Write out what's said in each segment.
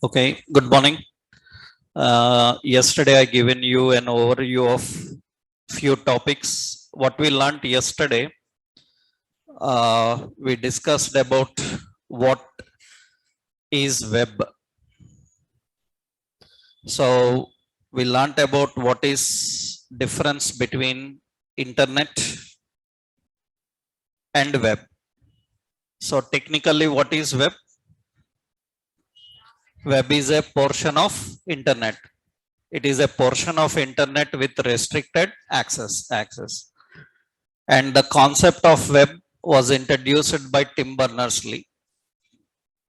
Okay, good morning. Yesterday I given you an overview of few topics. What we learned yesterday, we discussed about what is web. So we learned about what is difference between internet and web. So technically, what is web? Web is a portion of internet. It is a portion of internet with restricted access. And the concept of web was introduced by Tim Berners-Lee.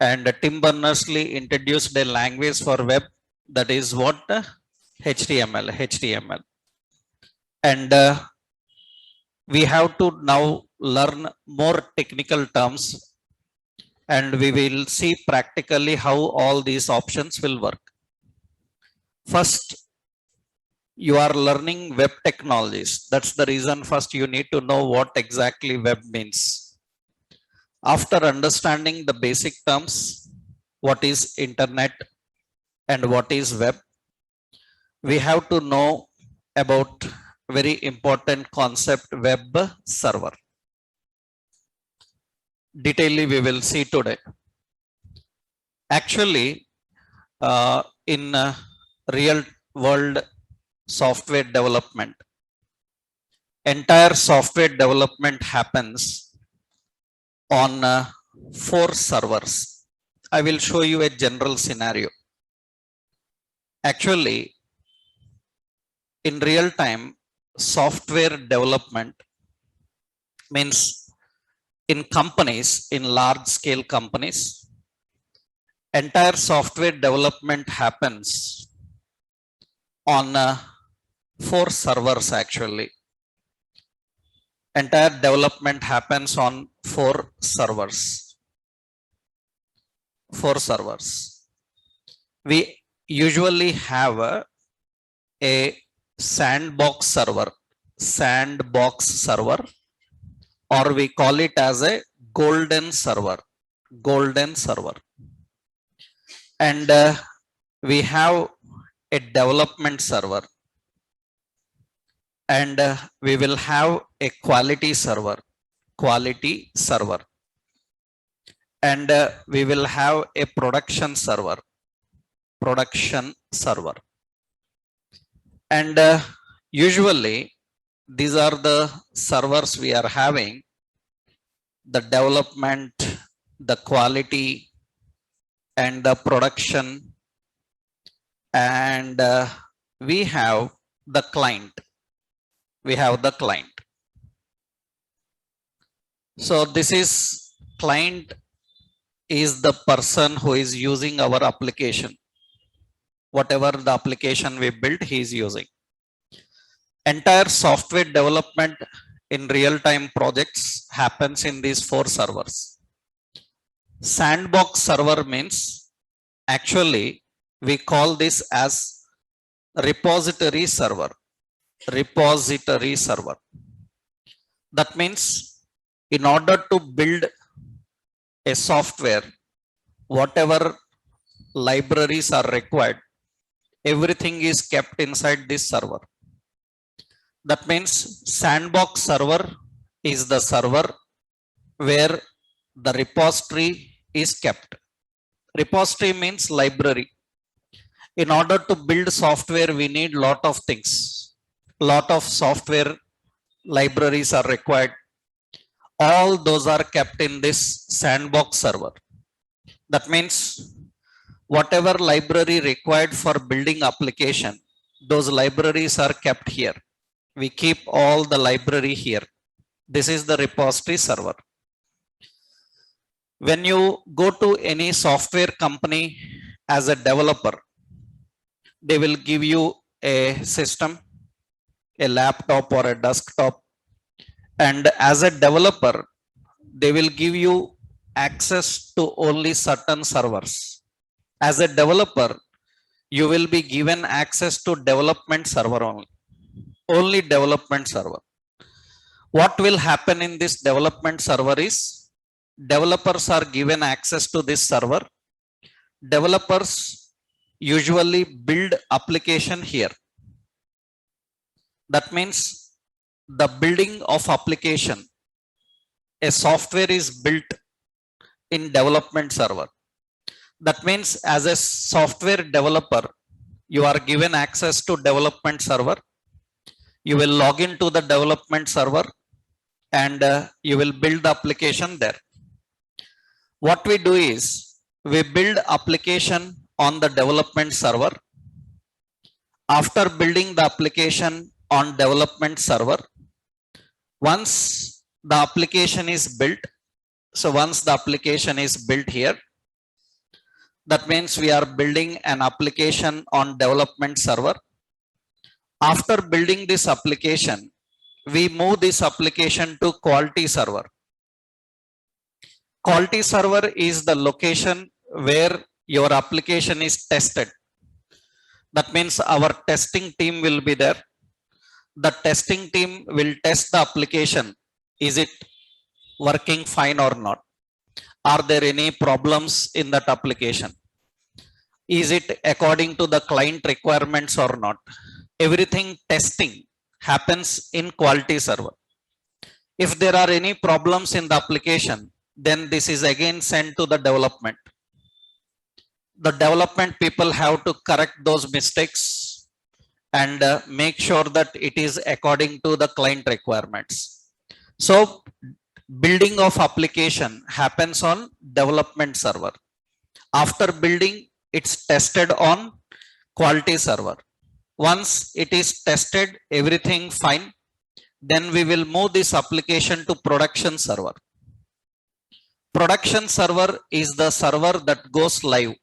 And Tim Berners-Lee introduced a language for web that is what? HTML. And we have to now learn more technical terms, and we will see practically how all these options will work. First, you are learning web technologies. That's the reason first you need to know what exactly web means. After understanding the basic terms, what is internet and what is web, we have to know about very important concept, web server. Detailedly we will see today. Actually, in real world software development, entire software development happens on 4 servers. I will show you a general scenario. Actually, in real time, software development means in companies, in large scale companies, entire software development happens on 4 servers actually. Entire development happens on 4 servers. 4 servers. We usually have a sandbox server, or we call it as a golden server. And we have a development server, and we will have a quality server, and we will have a production server. And usually these are the servers we are having: the development, the quality, and the production, and we have the client. So this is client is the person who is using our application. Whatever the application we built, he is using. Entire software development in real-time projects happens in these 4 servers. Sandbox server means, actually we call this as repository server. That means in order to build a software, whatever libraries are required, everything is kept inside this server. That means sandbox server is the server where the repository is kept. Repository means library. In order to build software, we need lot of things. Lot of software libraries are required. All those are kept in this sandbox server. That means whatever library required for building application, those libraries are kept here. We keep all the library here. This is the repository server. When you go to any software company as a developer, they will give you a system, a laptop or a desktop, and as a developer, they will give you access to only certain servers. As a developer, you will be given access to development server only development server. What will happen in this development server is, developers are given access to this server. Developers usually build application here. That means the building of application, a software is built in development server. That means as a software developer, you are given access to development server. You will log into the development server and you will build the application there. What we do is we build application on the development server. After building the application on development server, once the application is built, so once the application is built here, that means we are building an application on development server. After building this application, we move this application to quality server. Quality server is the location where your application is tested. That means our testing team will be there. The testing team will test the application. Is it working fine or not? Are there any problems in that application? Is it according to the client requirements or not? Everything testing happens in quality server. If there are any problems in the application, then this is again sent to the development. The development people have to correct those mistakes and make sure that it is according to the client requirements. So building of application happens on development server. After building, it's tested on quality server. Once it is tested, everything fine, then we will move this application to production server. Production server is the server that goes live.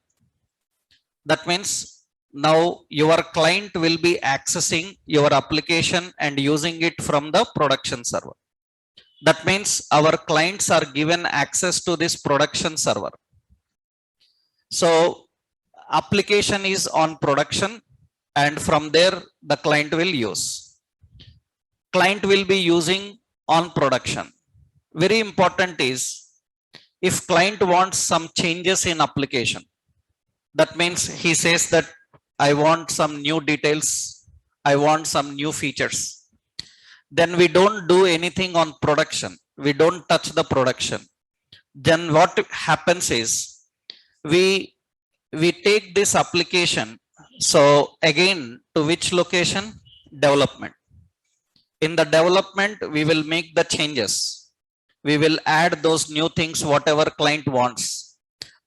That means now your client will be accessing your application and using it from the production server. That means our clients are given access to this production server. So application is on production and from there the client will use. Client will be using on production. Very important is if client wants some changes in application, that means he says that I want some new details, I want some new features, then we don't do anything on production. We don't touch the production. Then what happens is we take this application. So again, to which location? Development. In the development, we will make the changes. We will add those new things, whatever client wants.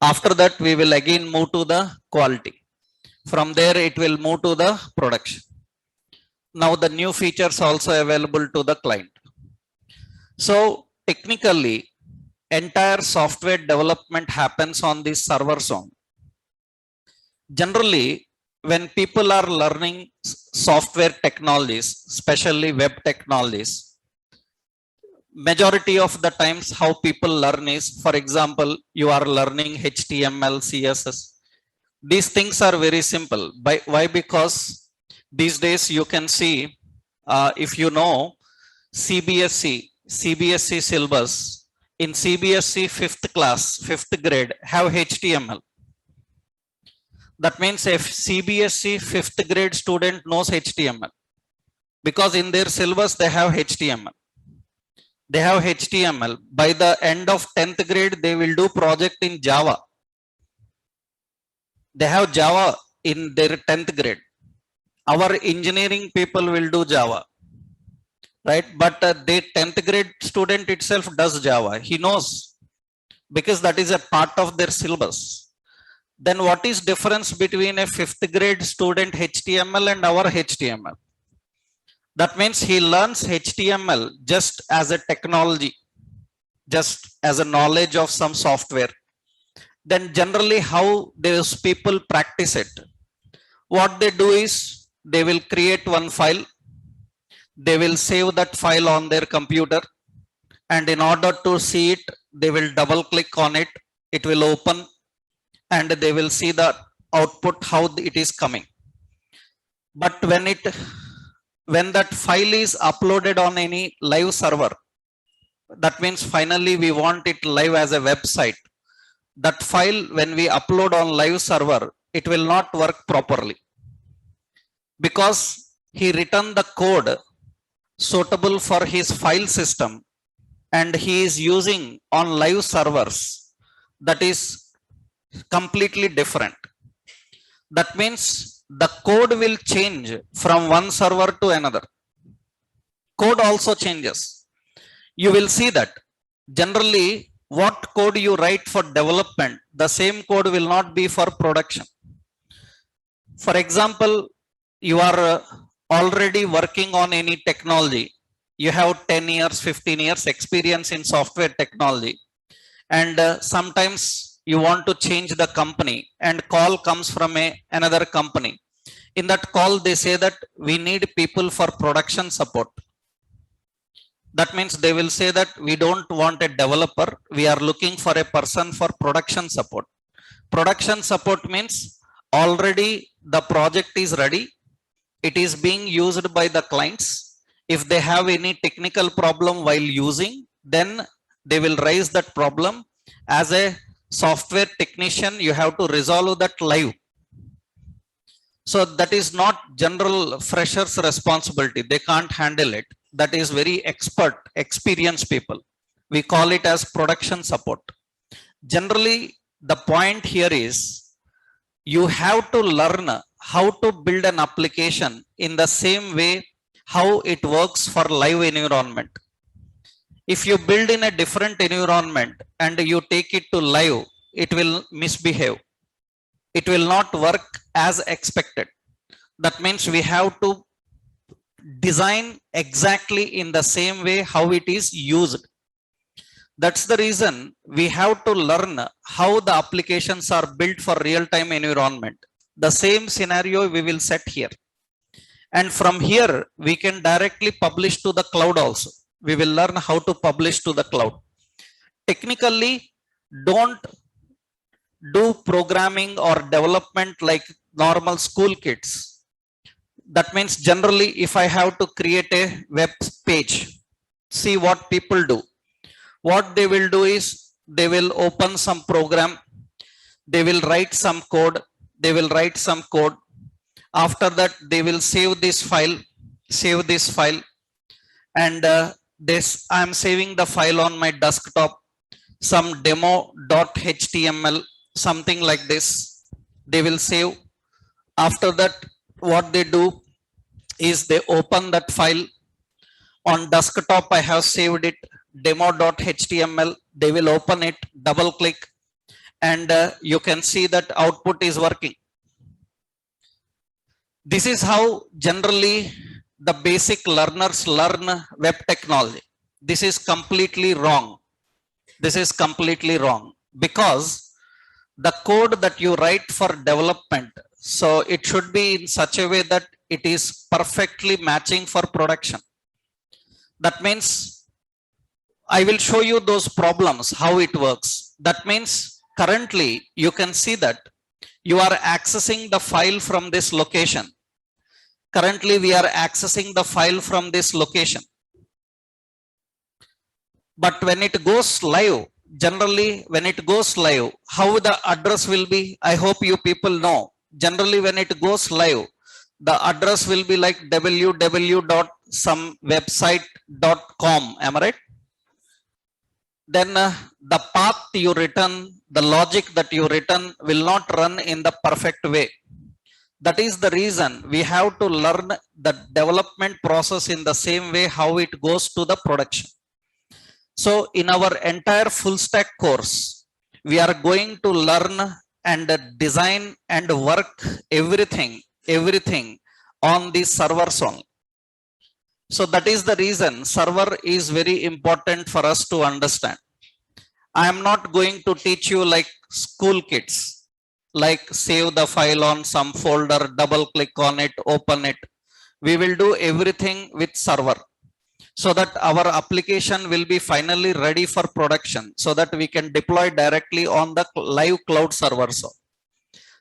After that, we will again move to the quality. From there, it will move to the production. Now the new features also available to the client. So technically, entire software development happens on this server zone. Generally, when people are learning software technologies, especially web technologies, majority of the times how people learn is, for example, you are learning HTML, CSS. These things are very simple. Why? Because these days you can see, if you know CBSE syllabus, in CBSE 5th class, 5th grade have HTML. That means if CBSE 5th grade student knows HTML, because in their syllabus they have HTML. They have HTML. By the end of 10th grade, they will do project in Java. They have Java in their 10th grade. Our engineering people will do Java, right? But the 10th grade student itself does Java. He knows because that is a part of their syllabus. Then what is difference between a 5th grade student HTML and our HTML? That means he learns HTML just as a technology, just as a knowledge of some software. Then generally how those people practice it? What they do is they will create one file, they will save that file on their computer, and in order to see it, they will double click on it, it will open, and they will see the output, how it is coming. But when that file is uploaded on any live server, that means finally we want it live as a website. That file, when we upload on live server, it will not work properly because he written the code suitable for his file system and he is using on live servers that is completely different. That means the code will change from one server to another. Code also changes. You will see that generally what code you write for development, the same code will not be for production. For example, you are already working on any technology. You have 10 years, 15 years experience in software technology. And sometimes you want to change the company and call comes from another company. In that call, they say that we need people for production support. That means they will say that we don't want a developer. We are looking for a person for production support. Production support means already the project is ready. It is being used by the clients. If they have any technical problem while using, then they will raise that problem. As a software technician, you have to resolve that live. So that is not general freshers responsibility. They can't handle it. That is very expert, experienced people. We call it as production support. Generally, the point here is you have to learn how to build an application in the same way how it works for live environment. If you build in a different environment and you take it to live, it will misbehave. It will not work as expected. That means we have to design exactly in the same way how it is used. That's the reason we have to learn how the applications are built for real-time environment. The same scenario we will set here. And from here, we can directly publish to the cloud also. We will learn how to publish to the cloud. Technically, don't do programming or development like normal school kids. That means generally, if I have to create a web page, see what people do. What they will do is they will open some program, they will write some code, After that, they will save this file, and I am saving the file on my desktop, some demo.html, something like this. They will save. After that, what they do is they open that file. On desktop, I have saved it, demo.html. They will open it, double click, and you can see that output is working. This is how generally the basic learners learn web technology. This is completely wrong. Because the code that you write for development, so it should be in such a way that it is perfectly matching for production. That means I will show you those problems, how it works. That means currently you can see that you are accessing the file from this location. Currently we are accessing the file from this location. But when it goes live, generally when it goes live, how the address will be, I hope you people know. Generally when it goes live, the address will be like www.somewebsite.com. Am I right? Then the path you written, the logic that you written will not run in the perfect way. That is the reason we have to learn the development process in the same way how it goes to the production. So in our entire full stack course, we are going to learn and design and work everything on the servers only. So that is the reason server is very important for us to understand. I am not going to teach you like school kids, like save the file on some folder, double click on it, open it. We will do everything with server so that our application will be finally ready for production, so that we can deploy directly on the live cloud server.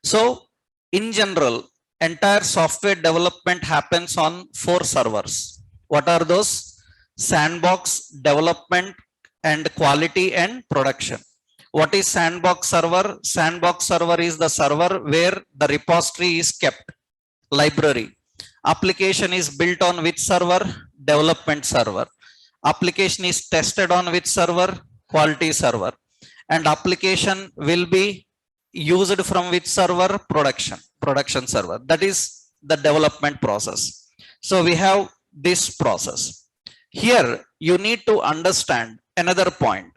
So in general, entire software development happens on 4 servers. What are those? Sandbox, development, and quality and production. What is sandbox server? Sandbox server is the server where the repository is kept, library. Application is built on which server? Development server. Application is tested on which server? Quality server. And application will be used from which server? Production server. That is the development process. So we have this process. Here you need to understand another point.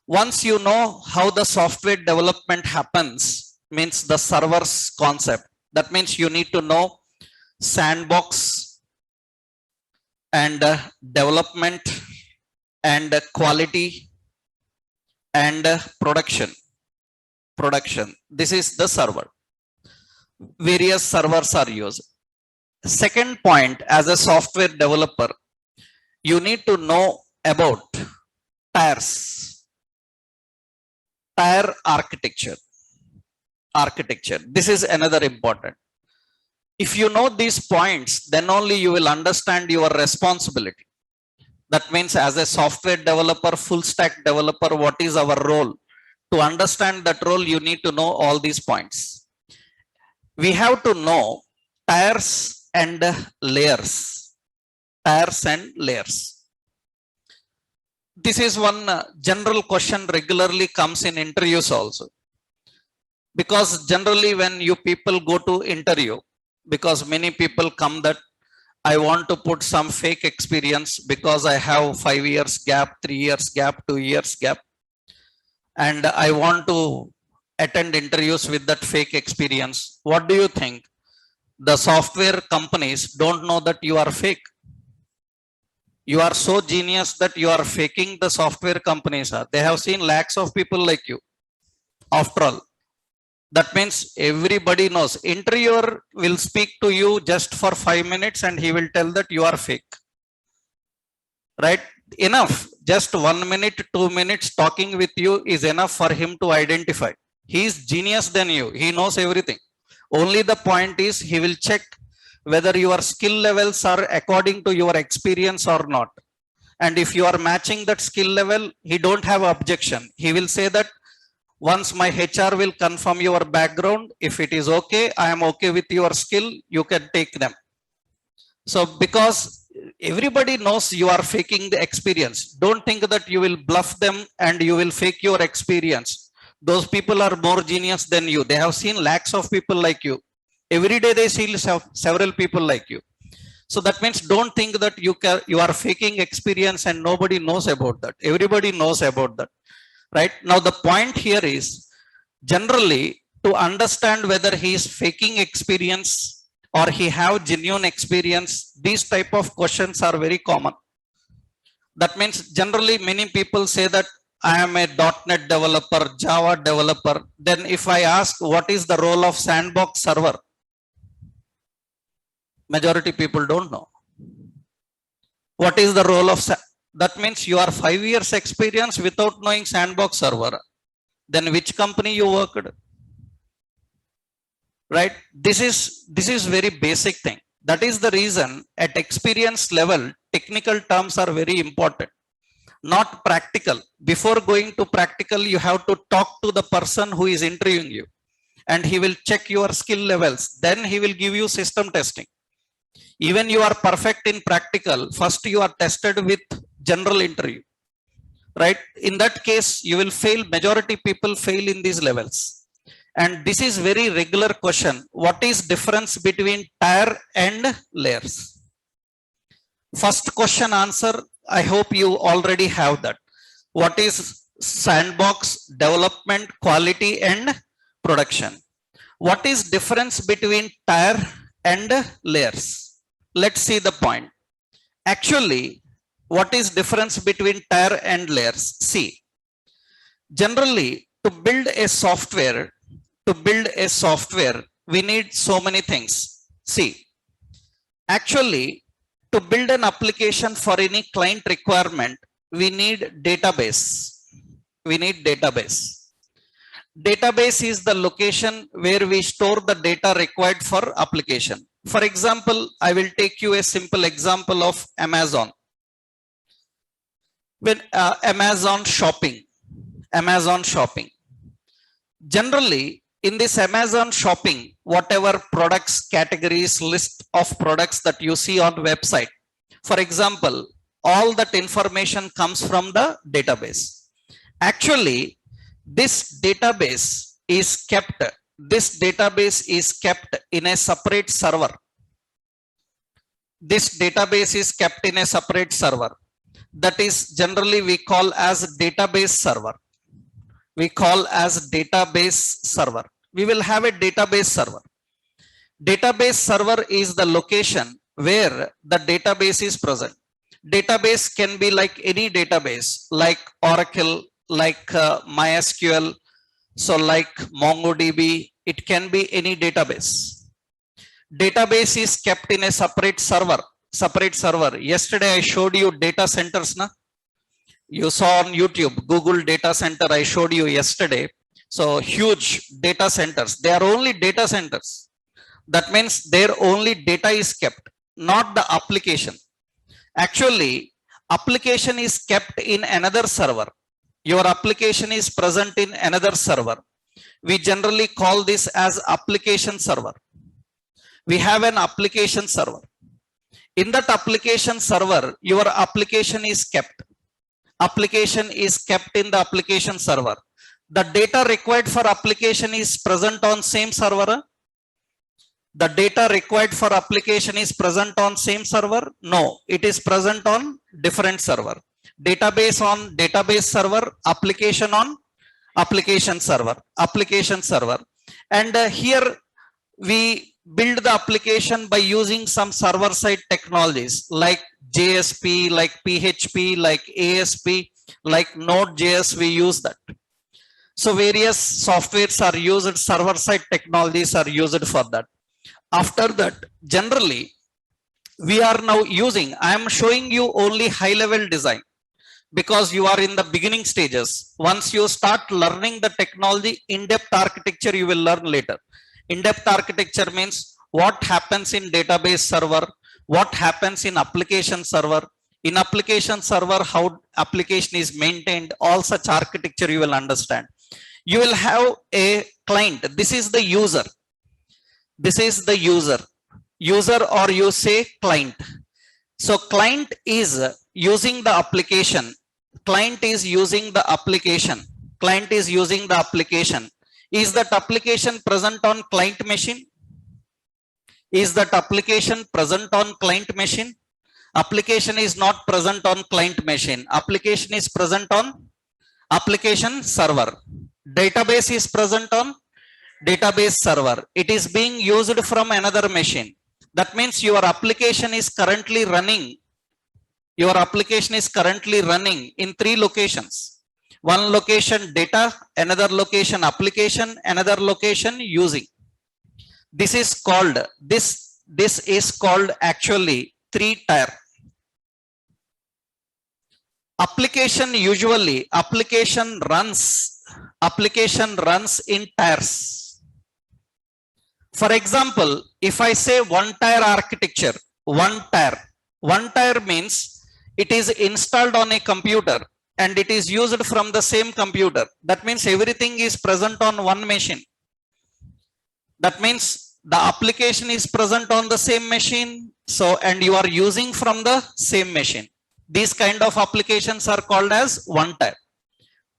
Once you know how the software development happens, means the server's concept. That means you need to know sandbox and development and quality and production. This is the server. Various servers are used. Second point, as a software developer, you need to know about tiers, tier architecture. This is another important. If you know these points, then only you will understand your responsibility. That means as a software developer, full stack developer, what is our role? To understand that role, you need to know all these points. We have to know tiers and layers. Tiers and layers. This is one general question regularly comes in interviews also. Because generally when you people go to interview, because many people come that I want to put some fake experience because I have 5 years gap, 3 years gap, 2 years gap. And I want to attend interviews with that fake experience. What do you think? The software companies don't know that you are fake. You are so genius that you are faking the software companies. They have seen lakhs of people like you. After all, that means everybody knows. Interviewer will speak to you just for 5 minutes and he will tell that you are fake. Right? Enough. Just 1 minute, 2 minutes talking with you is enough for him to identify. He is genius than you. He knows everything. Only the point is he will check whether your skill levels are according to your experience or not. And if you are matching that skill level, he don't have objection. He will say that once my HR will confirm your background, if it is okay, I am okay with your skill, you can take them. So because everybody knows you are faking the experience, don't think that you will bluff them and you will fake your experience. Those people are more genius than you. They have seen lakhs of people like you. Every day they see several people like you. So that means don't think that you are faking experience and nobody knows about that. Everybody knows about that. Right? Now the point here is generally to understand whether he is faking experience or he have genuine experience, these type of questions are very common. That means generally many people say that I am a .NET developer, Java developer. Then if I ask what is the role of sandbox server, majority people don't know. What is the role of that means you are 5 years experience without knowing sandbox server. Then which company you worked? Right? This is very basic thing. That is the reason at experience level, technical terms are very important. Not practical. Before going to practical, you have to talk to the person who is interviewing you. And he will check your skill levels. Then he will give you system testing. Even you are perfect in practical, first you are tested with general interview, right? In that case, you will fail, majority people fail in these levels. And this is very regular question. What is difference between tier and layers? First question answer, I hope you already have that. What is sandbox, development, quality and production? What is difference between tier and layers? Let's see the point. Actually, what is difference between tier and layers? See, generally to build a software, we need so many things. See, actually to build an application for any client requirement, we need database. Database is the location where we store the data required for application. For example, I will take you a simple example of Amazon. When Amazon shopping, Amazon shopping. Generally, in this Amazon shopping, whatever products, categories, list of products that you see on website, for example, all that information comes from the database. Actually, this database is kept in a separate server. This database is kept in a separate server. That is generally we call as database server. We call as database server. We will have a database server. Database server is the location where the database is present. Database can be like any database, like Oracle, like MySQL, so like MongoDB. It can be any database. Database is kept in a separate server. Yesterday I showed you data centers, na? You saw on YouTube, Google data center I showed you yesterday. So huge data centers, they are only data centers. That means their only data is kept, not the application. Actually, application is kept in another server. Your application is present in another server. We generally call this as application server. We have an application server. In that application server, your application is kept. Application is kept in the application server. The data required for application is present on same server. The data required for application is present on same server? No, it is present on different server. Database on database server, application on application server. And here we build the application by using some server side technologies like JSP, like PHP, like ASP, like Node.js. We use that. So various softwares are used, server side technologies are used for that. After that, generally, we are now using, I am showing you only high level design because you are in the beginning stages. Once you start learning the technology, in-depth architecture you will learn later. In-depth architecture means what happens in database server, what happens in application server. In application server, how application is maintained, all such architecture you will understand. You will have a client. This is the user. This is the user. User, or you say client. So client is using the application. Client is using the application. Client is using the application. Is that application present on client machine? Is that application present on client machine? Application is not present on client machine. Application is present on application server. Database is present on database server. It is being used from another machine. That means your application is currently running. Your application is currently running in 3 locations. One location data, another location application, another location using. This is called, this is called actually 3-tier. Application usually, application runs in tiers. For example, if I say 1-tier architecture, 1-tier means it is installed on a computer and it is used from the same computer. That means everything is present on one machine. That means the application is present on the same machine. So, and you are using from the same machine. These kind of applications are called as 1-tier.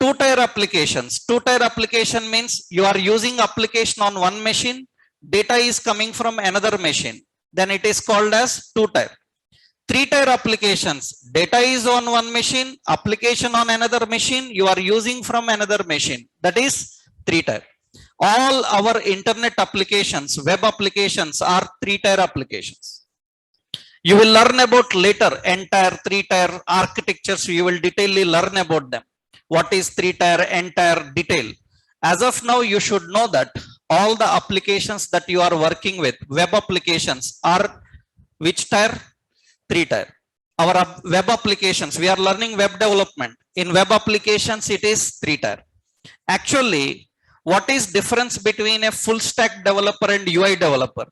2-tier applications. 2-tier application means you are using application on one machine. Data is coming from another machine. Then it is called as 2-tier. 3-tier applications. Data is on one machine. Application on another machine. You are using from another machine. That is 3-tier. All our internet applications, web applications are 3-tier applications. You will learn about later entire 3-tier architectures. You will detailedly learn about them. What is 3-tier, entire detail. As of now, you should know that all the applications that you are working with, web applications, are which tier? 3-tier. Our web applications, we are learning web development. In web applications, it is 3-tier. Actually, what is difference between a full stack developer and UI developer?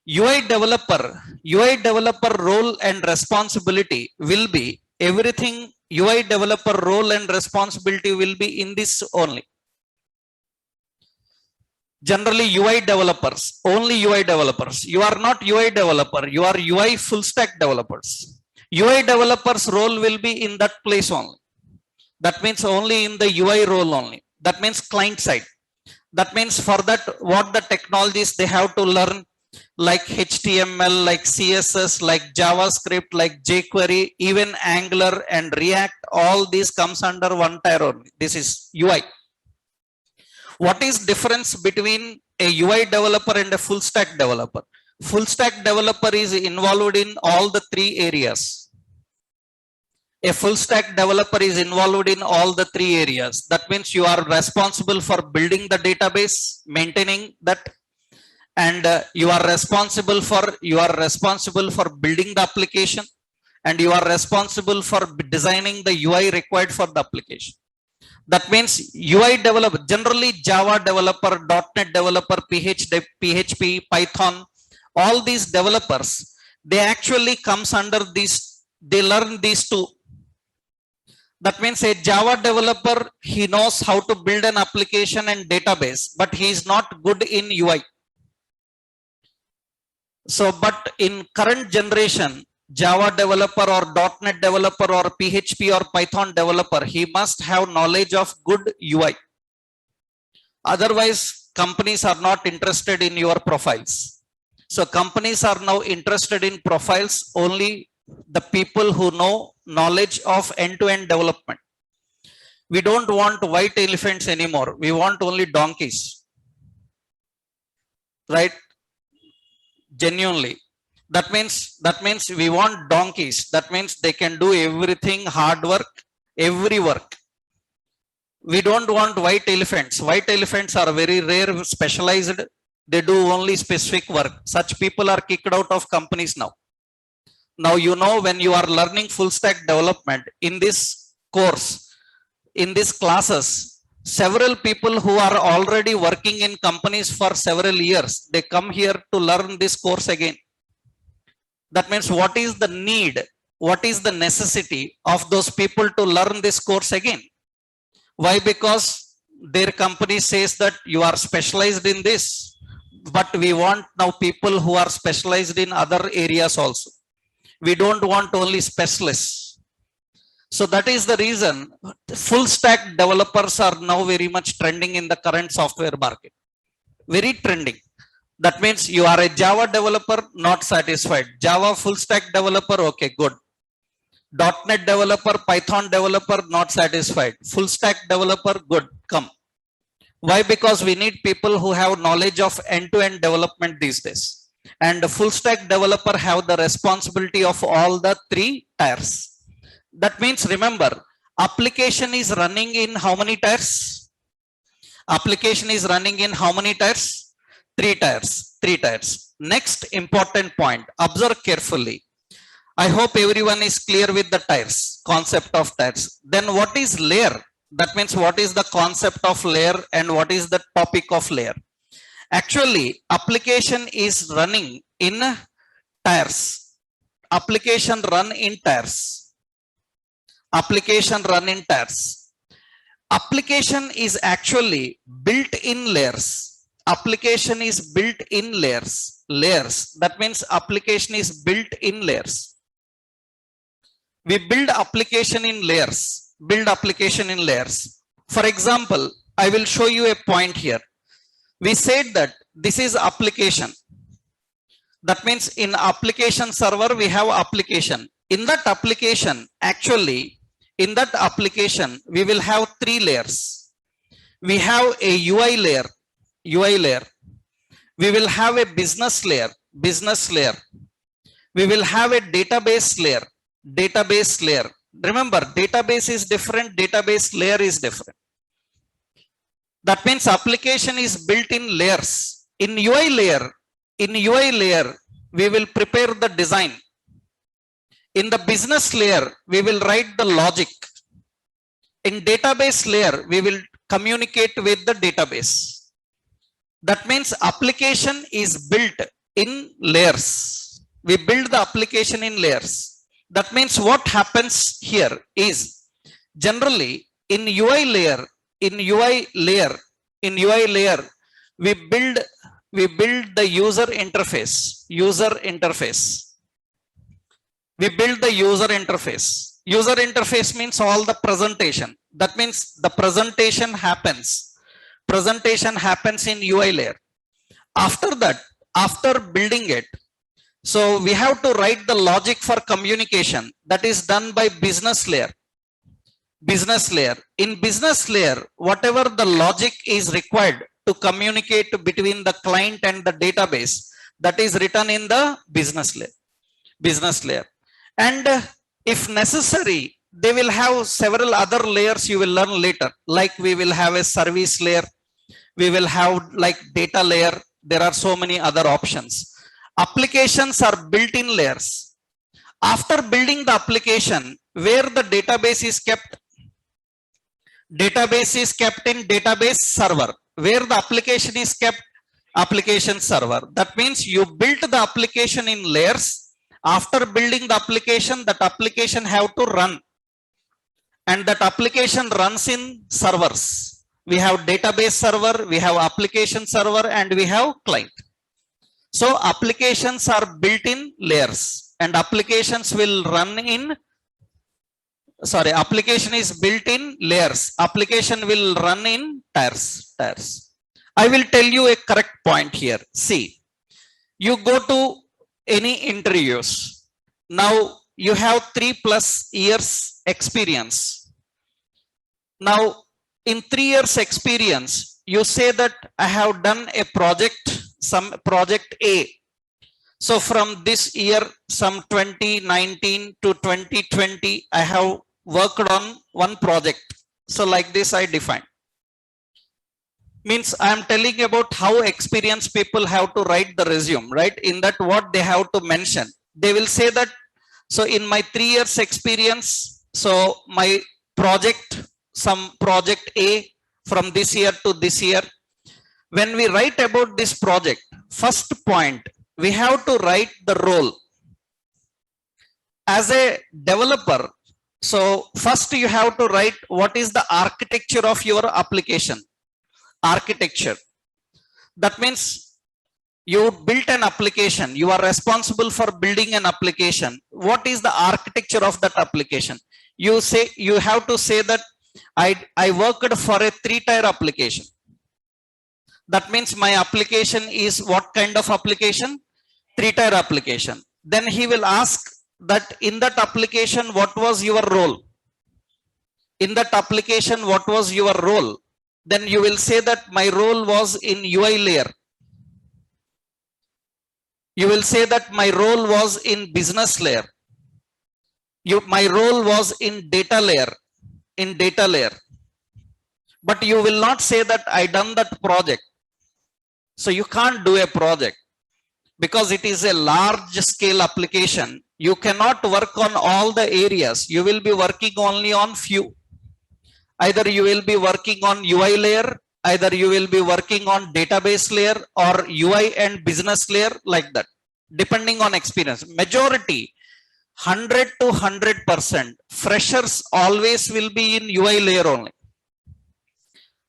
UI developer role and responsibility will be everything UI developer role and responsibility will be in this only. Generally UI developers, only UI developers. You are not UI developer, you are UI full stack developers. UI developers role will be in that place only. That means only in the UI role only. That means client side. That means for that, what the technologies they have to learn, like HTML, like CSS, like JavaScript, like jQuery, even Angular and React, all these comes under one tier only. This is UI. What is difference between a UI developer and a full stack developer? Full stack developer is involved in all the three areas. A full stack developer is involved in all the three areas. That means you are responsible for building the database, maintaining that, and you are responsible for building the application, and you are responsible for designing the UI required for the application. That means UI developer, generally Java developer, .NET developer, PHP, Python, all these developers, they actually comes under these, they learn these two. That means a Java developer, he knows how to build an application and database, but he is not good in UI. So, but in current generation, Java developer or .NET developer or PHP or Python developer, he must have knowledge of good UI. Otherwise, companies are not interested in your profiles. So companies are now interested in profiles only the people who know knowledge of end-to-end development. We don't want white elephants anymore. We want only donkeys. Right? Genuinely. That means we want donkeys. That means they can do everything, hard work, every work. We don't want white elephants. White elephants are very rare, specialized. They do only specific work. Such people are kicked out of companies now. Now, you know, when you are learning full stack development in this course, in these classes, several people who are already working in companies for several years, they come here to learn this course again. That means what is the need? What is the necessity of those people to learn this course again? Why? Because their company says that you are specialized in this, but we want now people who are specialized in other areas also. We don't want only specialists. So that is the reason full stack developers are now very much trending in the current software market. Very trending. That means you are a Java developer, not satisfied. Java full stack developer, okay, good. .NET developer, Python developer, not satisfied. Full stack developer, good, come. Why? Because we need people who have knowledge of end-to-end development these days. And the full stack developer have the responsibility of all the three tiers. That means, remember, application is running in how many tiers? Application is running in how many tiers? 3 tiers. 3 tiers. Next important point, observe carefully. I hope everyone is clear with the tiers, concept of tiers. Then what is layer? That means what is the concept of layer and what is the topic of layer? Actually, application is running in tiers. Application run in tiers. Application run in tiers. Application is actually built in layers. Application is built in layers. Layers. That means application is built in layers. We build application in layers. Build application in layers. For example, I will show you a point here. We said that this is application. That means in application server, we have application. In that application, actually, in that application, we will have 3 layers. We have a UI layer. UI layer. We will have a business layer. Business layer. We will have a database layer. Database layer. Remember, database is different. Database layer is different. That means application is built in layers. In UI layer, we will prepare the design. In the business layer, we will write the logic. In database layer, we will communicate with the database. That means application is built in layers. We build the application in layers. That means what happens here is Generally, in UI layer, in UI layer, in UI layer, we build the user interface. User interface. We build the user interface. User interface means all the presentation. That means the presentation happens. Presentation happens in UI layer. After that, after building it, so we have to write the logic for communication. That is done by business layer. Business layer. In business layer, whatever the logic is required to communicate between the client and the database, that is written in the business layer. Business layer. And if necessary, they will have several other layers you will learn later. Like we will have a service layer. We will have like data layer. There are so many other options. Applications are built-in layers. After building the application, where the database is kept, database is kept in database server. Where the application is kept, application server. That means you built the application in layers. After building the application, that application have to run. And that application runs in servers. We have database server, we have application server, and we have client. So applications are built in layers, and applications will run in, sorry, application is built in layers. Application will run in tiers. I will tell you a correct point here. See, you go to any interviews. Now you have 3+ years experience. Now in 3 years experience, you say that I have done a project, some project A. So from this year, some 2019 to 2020, I have worked on one project. So like this I define. Means I am telling about how experienced people have to write the resume, right? In that what they have to mention. They will say that, so in my 3 years experience, so my project, some project A from this year to this year. When we write about this project, first point, we have to write the role. As a developer, so first you have to write what is the architecture of your application. Architecture. That means you built an application. You are responsible for building an application. What is the architecture of that application? You say, you have to say that I worked for a 3-tier application. That means my application is what kind of application? 3-tier application. Then he will ask that in that application, what was your role? In that application, what was your role? Then you will say that my role was in UI layer. You will say that my role was in business layer. My role was in data layer. In data layer. But you will not say that I done that project. So you can't do a project because it is a large scale application. You cannot work on all the areas. You will be working only on few. Either you will be working on UI layer, either you will be working on database layer, or UI and business layer, like that, depending on experience. Majority, 100 to 100%, freshers always will be in UI layer only.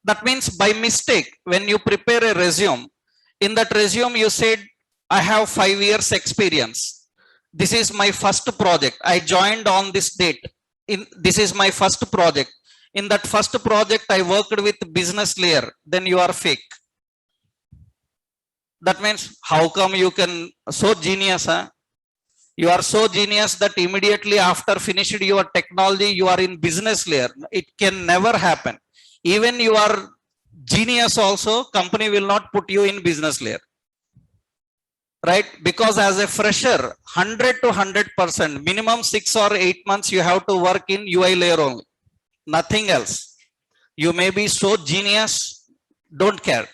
That means by mistake, when you prepare a resume, in that resume you said, I have 5 years experience. This is my first project. I joined on this date. This is my first project. In that first project, I worked with business layer. Then you are fake. That means how come you can, so genius, huh? You are so genius that immediately after finished your technology, you are in business layer. It can never happen. Even you are genius also, company will not put you in business layer. Right? Because as a fresher, 100 to 100%, minimum 6 or 8 months, you have to work in UI layer only. Nothing else. You may be so genius, don't care.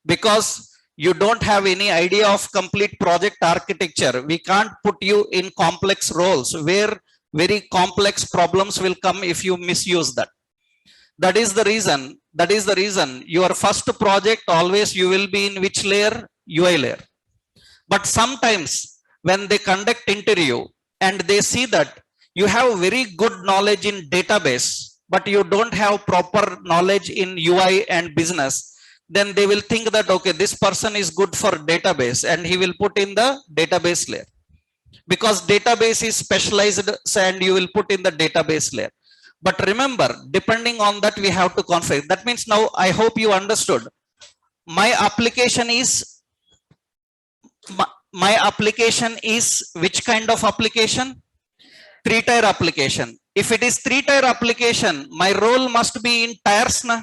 Because you don't have any idea of complete project architecture. We can't put you in complex roles where very complex problems will come if you misuse that. That is the reason your first project always you will be in which layer? UI layer. But sometimes when they conduct interview and they see that you have very good knowledge in database, but you don't have proper knowledge in UI and business, then they will think that, okay, this person is good for database and he will put in the database layer, because database is specialized and you will put in the database layer. But remember, depending on that, we have to configure. That means now I hope you understood. My application is my application is which kind of application? 3-tier application. If it is 3-tier application, my role must be in tiers, na?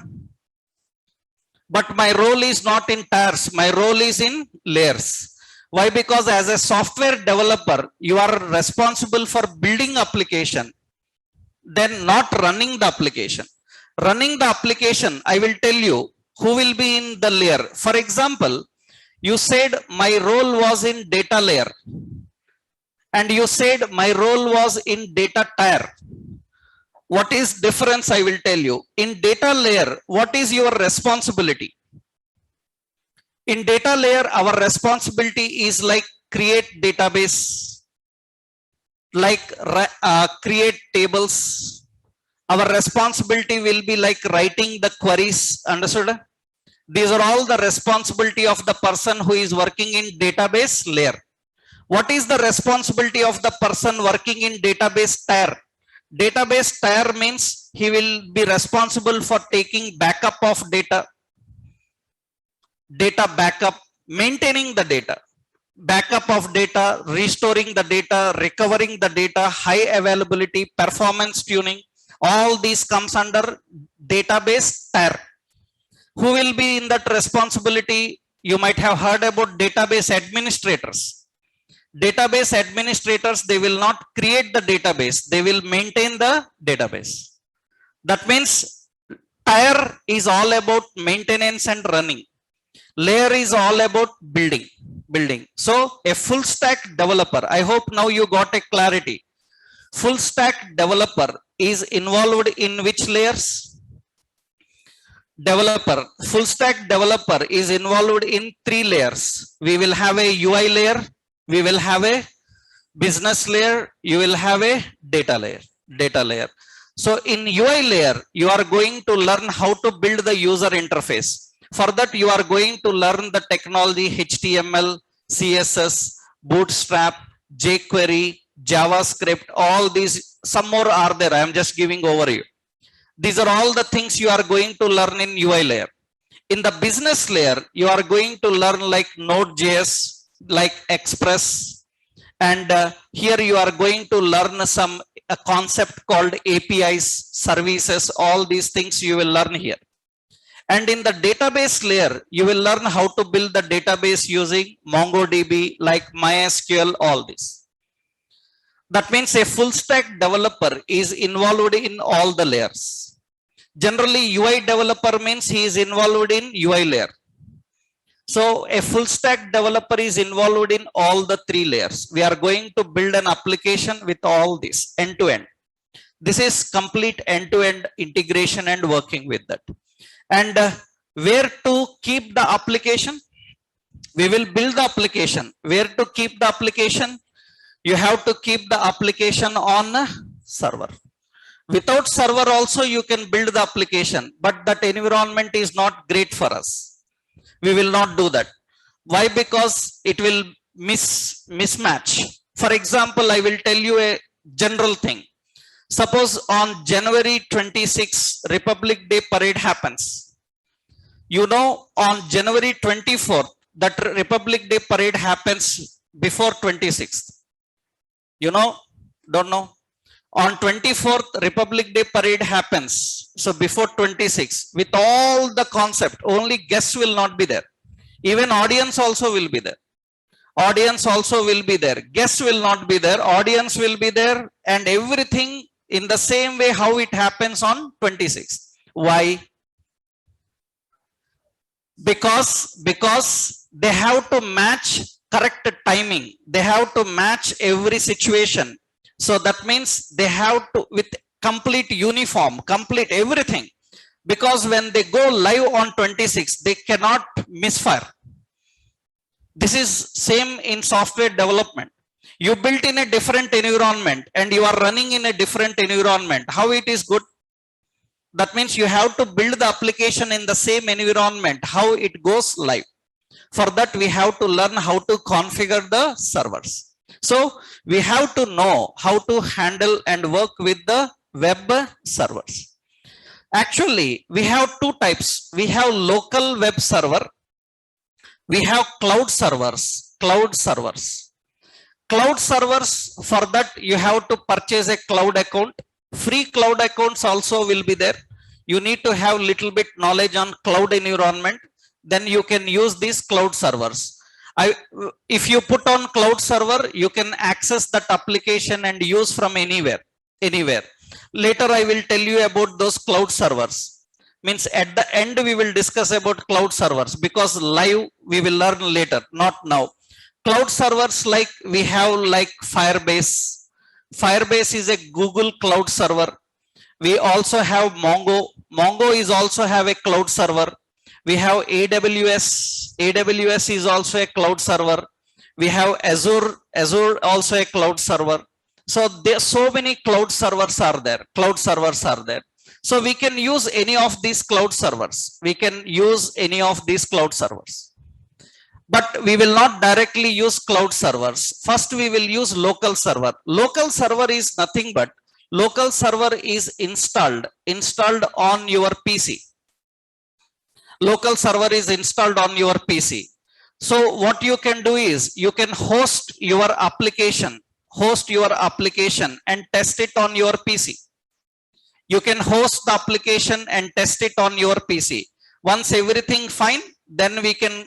But my role is not in tiers. My role is in layers. Why? Because as a software developer, you are responsible for building application, then not running the application. Running the application, I will tell you who will be in the layer. For example, you said my role was in data layer, and you said my role was in data tier. What is difference? I will tell you. In data layer, what is your responsibility? In data layer, our responsibility is like create database, like create tables. Our responsibility will be like writing the queries. Understood? These are all the responsibility of the person who is working in database layer. What is the responsibility of the person working in database tier? Database tier means he will be responsible for taking backup of data, data backup, maintaining the data, backup of data, restoring the data, recovering the data, high availability, performance tuning. All these comes under database tier. Who will be in that responsibility? You might have heard about database administrators. Database administrators, they will not create the database, they will maintain the database. That means tier is all about maintenance and running. Layer is all about building. So a full stack developer, I hope now you got a clarity. Full stack developer is involved in which layers? Full stack developer is involved in 3 layers. We will have a UI layer, we will have a business layer, you will have a data layer. So in UI layer, you are going to learn how to build the user interface. For that, you are going to learn the technology, HTML, CSS, Bootstrap, jQuery, JavaScript, all these. Some more are there. I am just giving overview. These are all the things you are going to learn in UI layer. In the business layer, you are going to learn like Node.js, like Express, and here you are going to learn a concept called APIs, services. All these things you will learn here. And in the database layer, you will learn how to build the database using MongoDB, like MySQL, all this. That means a full stack developer is involved in all the layers. Generally, UI developer means he is involved in UI layer. So a full stack developer is involved in all the 3 layers. We are going to build an application with all this end to end. This is complete end to end integration and working with that. And where to keep the application? We will build the application. Where to keep the application? You have to keep the application on a server. Without server also you can build the application, but that environment is not great for us. We will not do that. Why? Because it will mismatch. For example, I will tell you a general thing. Suppose on January 26, Republic Day parade happens. You know, on January 24th, that Republic Day parade happens before 26th. You know, don't know. On 24th, Republic Day parade happens. So before 26th, with all the concept, only guests will not be there. Even audience also will be there. Audience also will be there. Guests will not be there. Audience will be there. And everything in the same way how it happens on 26th. Why? Because they have to match correct timing. They have to match every situation. So that means they have to, with complete uniform, complete everything. Because when they go live on 26, they cannot misfire. This is same in software development. You built in a different environment and you are running in a different environment. How it is good? That means you have to build the application in the same environment, how it goes live. For that, we have to learn how to configure the servers. So we have to know how to handle and work with the web servers. Actually, we have two types. We have local web server. We have cloud servers. Cloud servers. Cloud servers, for that you have to purchase a cloud account. Free cloud accounts also will be there. You need to have little bit knowledge on cloud environment. Then you can use these cloud servers. If you put on cloud server, you can access that application and use from anywhere. Later I will tell you about those cloud servers. Means at the end we will discuss about cloud servers, because live we will learn later, not now. Cloud servers, like we have like Firebase. Firebase is a Google cloud server. We also have Mongo. Mongo is also have a cloud server. We have AWS. AWS is also a cloud server. We have Azure. Azure also a cloud server. So there so many cloud servers are there. Cloud servers are there. So we can use any of these cloud servers. We can use any of these cloud servers. But we will not directly use cloud servers. First, we will use local server. Local server is nothing but local server is installed on your PC. Local server is installed on your PC. So what you can do is you can host your application and test it on your PC. You can host the application and test it on your PC. Once everything fine, then we can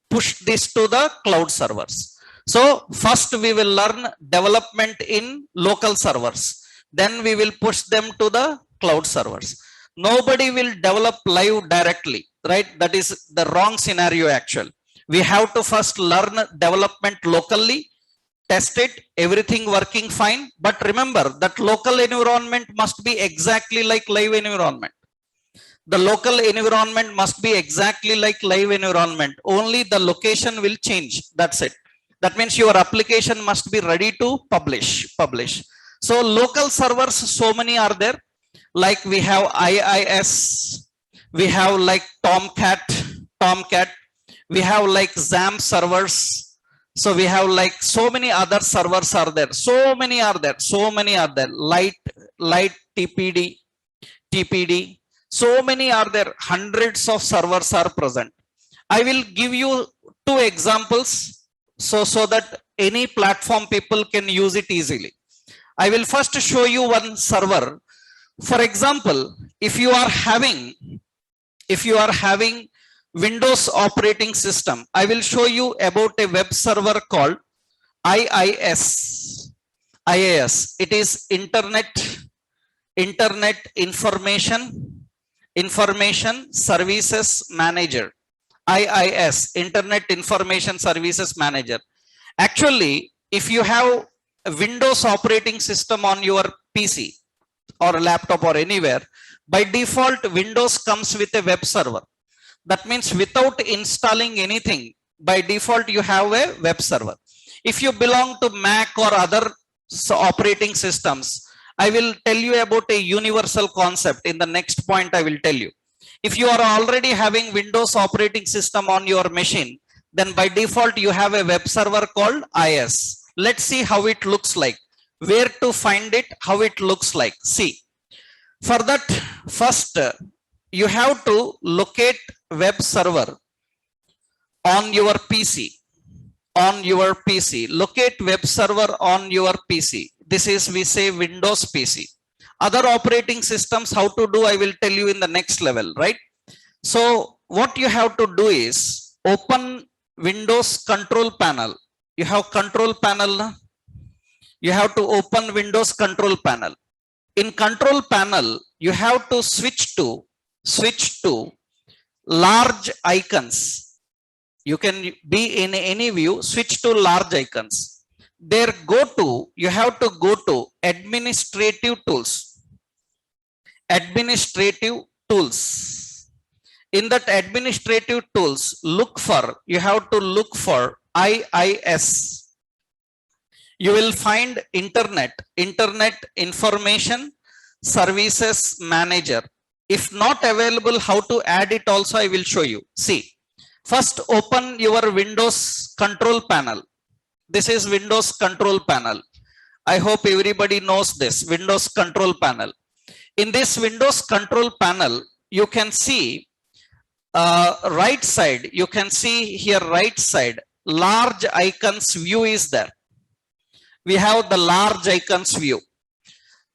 push this to the cloud servers. So first we will learn development in local servers. Then we will push them to the cloud servers. Nobody will develop live directly, right? That is the wrong scenario actually. We have to first learn development locally, test it, everything working fine. But remember that local environment must be exactly like live environment. The local environment must be exactly like live environment. Only the location will change. That's it. That means your application must be ready to publish. So local servers, so many are there. Like we have IIS, we have like Tomcat, we have like XAMPP servers. So we have like so many other servers are there. So many are there. Light TPD. So many are there. Hundreds of servers are present. I will give you two examples so that any platform people can use it easily. I will first show you one server. For example, if you are having Windows operating system, I will show you about a web server called IIS. It is Internet Information Services Manager. IIS, Internet Information Services Manager. Actually, if you have a Windows operating system on your PC or laptop or anywhere, by default Windows comes with a web server. That means without installing anything, by default you have a web server. If you belong to Mac or other operating systems, I will tell you about a universal concept. In the next point I will tell you. If you are already having Windows operating system on your machine, then by default you have a web server called IIS. Let's see how it looks like. Where to find it, how it looks like. See, for that, first you have to locate web server on your PC. Locate web server on your PC. This is, we say, Windows PC. Other operating systems, how to do, I will tell you in the next level, right? So what you have to do is open Windows control panel. You have control panel. You have to open Windows control panel. In control panel, you have to switch to large icons. You can be in any view, switch to large icons. There you have to go to administrative tools. In that administrative tools, you have to look for IIS. You will find Internet Information Services Manager. If not available, how to add it also I will show you. See, first open your Windows control panel. This is Windows control panel. I hope everybody knows this Windows control panel. In this Windows control panel, you can see right side, you can see here right side, large icons view is there. We have the large icons view.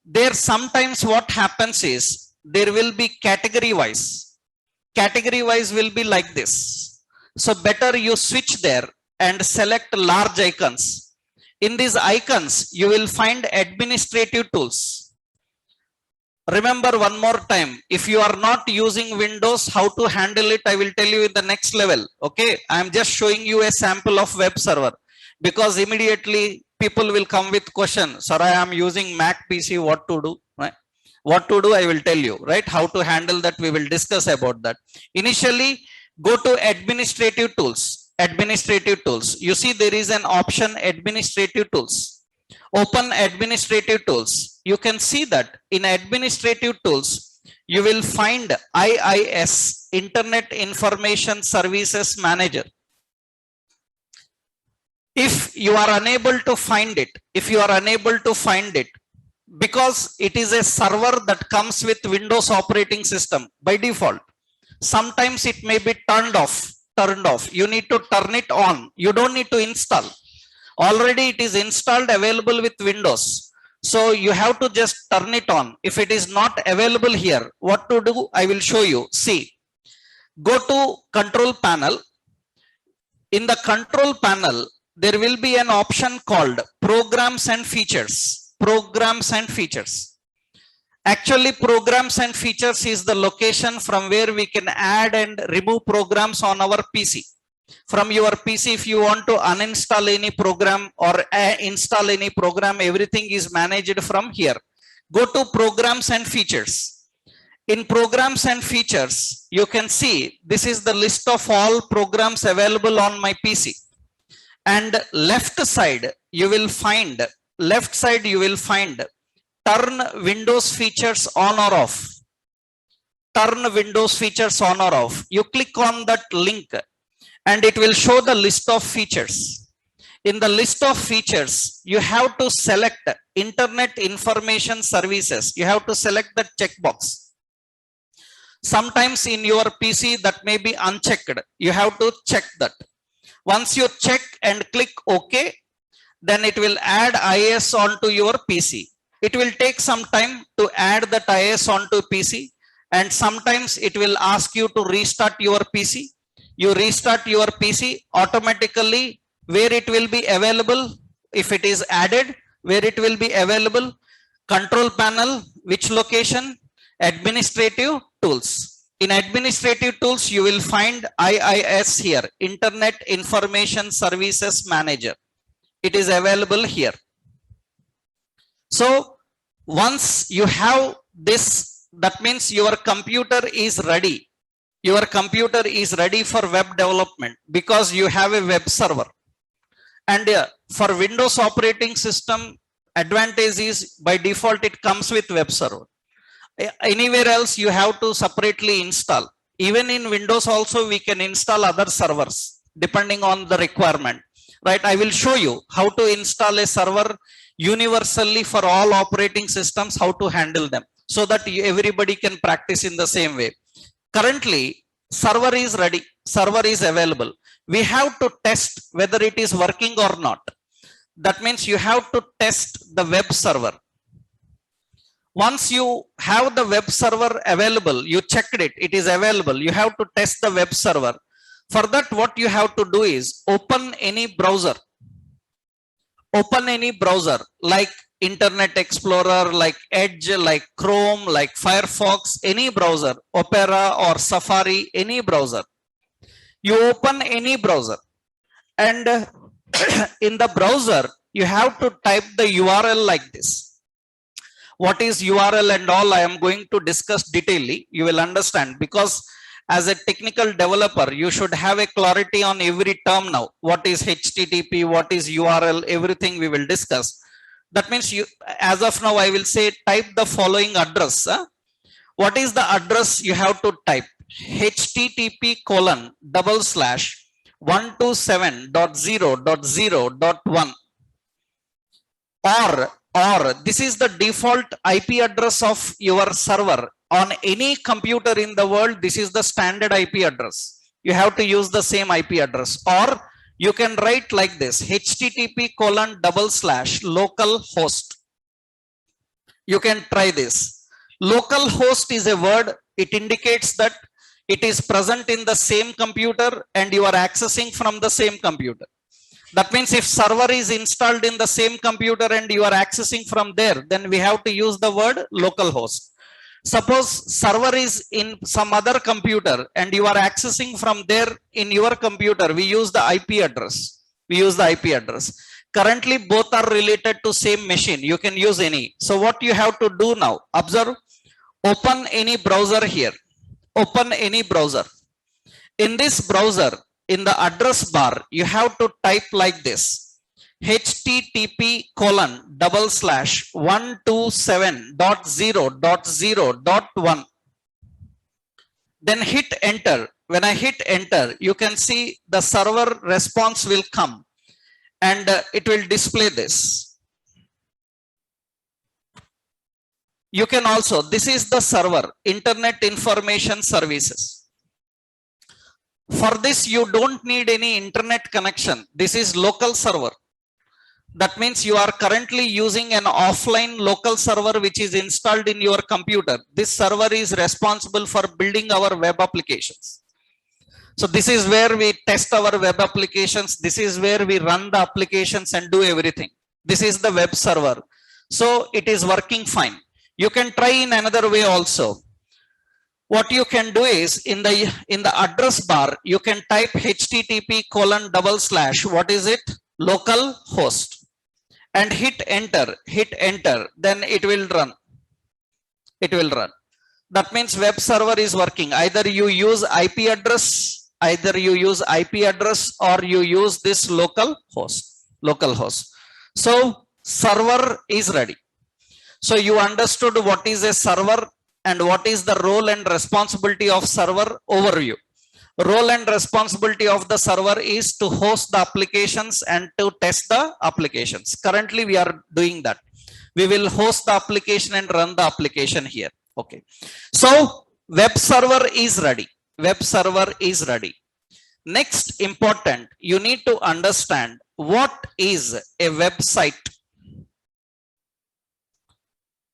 There sometimes what happens is there will be category wise. Category wise will be like this. So better you switch there and select large icons. In these icons, you will find administrative tools. Remember one more time, if you are not using Windows, how to handle it, I will tell you in the next level. Okay, I am just showing you a sample of web server, because immediately people will come with question, sir, I am using Mac PC, what to do, right? What to do, I will tell you, right? How to handle that, we will discuss about that. Initially, go to administrative tools. Administrative tools. You see there is an option administrative tools. Open administrative tools. You can see that in administrative tools, you will find IIS, Internet Information Services Manager. If you are unable to find it, because it is a server that comes with Windows operating system by default, sometimes it may be turned off. You need to turn it on. You don't need to install. Already it is installed, available with Windows. So you have to just turn it on. If it is not available here, what to do, I will show you. See, go to control panel. In the control panel, there will be an option called programs and features. Programs and features. Actually, programs and features is the location from where we can add and remove programs on our PC. From your PC, if you want to uninstall any program or install any program, everything is managed from here. Go to programs and features. In programs and features, you can see this is the list of all programs available on my PC. And left side, you will find turn Windows features on or off. Turn Windows features on or off. You click on that link and it will show the list of features. In the list of features, you have to select Internet Information Services. You have to select the checkbox. Sometimes in your PC that may be unchecked. You have to check that. Once you check and click OK, then it will add IIS onto your PC. It will take some time to add that IIS onto PC, and sometimes it will ask you to restart your PC. You restart your PC, automatically where it will be available, if it is added, where it will be available, control panel, which location, administrative tools. In administrative tools, you will find IIS here, Internet Information Services Manager. It is available here. So once you have this, that means your computer is ready. Your computer is ready for web development because you have a web server. And for Windows operating system, advantage is by default it comes with web server. Anywhere else you have to separately install. Even in Windows also we can install other servers depending on the requirement. Right? I will show you how to install a server universally for all operating systems, how to handle them, so that everybody can practice in the same way. Currently, server is ready, server is available. We have to test whether it is working or not. That means you have to test the web server. Once you have the web server available, you checked it, it is available, you have to test the web server. For that, what you have to do is open any browser. Open any browser like Internet Explorer, like Edge, like Chrome, like Firefox, any browser, Opera or Safari, any browser. You open any browser, and in the browser, you have to type the URL like this. What is URL and all, I am going to discuss detailedly. You will understand, because as a technical developer, you should have a clarity on every term now. What is HTTP, what is URL, everything we will discuss. That means you, as of now, I will say type the following address. What is the address you have to type? http://127.0.0.1 or this is the default IP address of your server on any computer in the world. This is the standard IP address. You have to use the same IP address, or you can write like this: http://localhost. You can try this. Localhost is a word. It indicates that it is present in the same computer and you are accessing from the same computer. That means if server is installed in the same computer and you are accessing from there, then we have to use the word localhost. Suppose server is in some other computer and you are accessing from there in your computer, we use the IP address. We use the IP address. Currently both are related to same machine. You can use any. So what you have to do now, observe, open any browser here. Open any browser. In this browser, in the address bar, you have to type like this: http://127.0.0.1. Then hit enter. When I hit enter, you can see the server response will come and it will display this. You can also, this is the server, Internet Information Services. For this, you don't need any internet connection. This is local server. That means you are currently using an offline local server which is installed in your computer. This server is responsible for building our web applications. So this is where we test our web applications. This is where we run the applications and do everything. This is the web server. So it is working fine. You can try in another way also. What you can do is in the address bar, you can type http:// what is it? Localhost, and hit enter, then it will run. It will run. That means web server is working. Either you use IP address, or you use this localhost. So server is ready. So you understood what is a server and what is the role and responsibility of server. Overview. Role and responsibility of the server is to host the applications and to test the applications. Currently we are doing that. We will host the application and run the application here. Okay. So web server is ready. Web server is ready. Next important, you need to understand what is a website.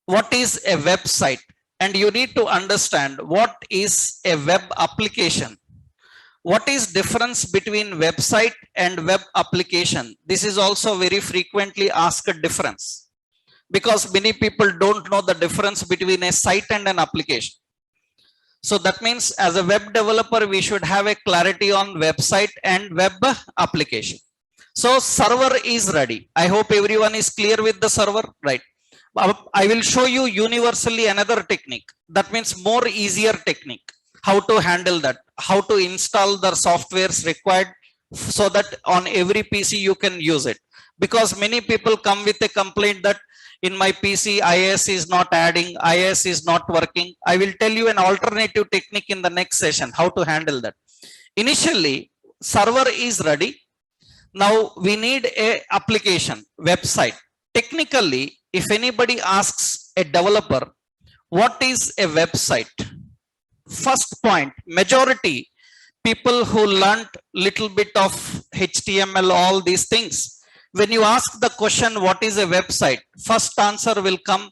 What is a website? And you need to understand what is a web application. What is difference between website and web application? This is also very frequently asked difference, because many people don't know the difference between a site and an application. So that means as a web developer, we should have a clarity on website and web application. So server is ready. I hope everyone is clear with the server, right? I will show you universally another technique. That means more easier technique. How to handle that, how to install the softwares required so that on every PC you can use it. Because many people come with a complaint that in my PC IIS is not adding, IIS is not working. I will tell you an alternative technique in the next session, how to handle that. Initially, server is ready. Now we need a application, website. Technically, if anybody asks a developer, what is a website? First point, majority people who learned little bit of HTML, all these things, when you ask the question, what is a website? First answer will come,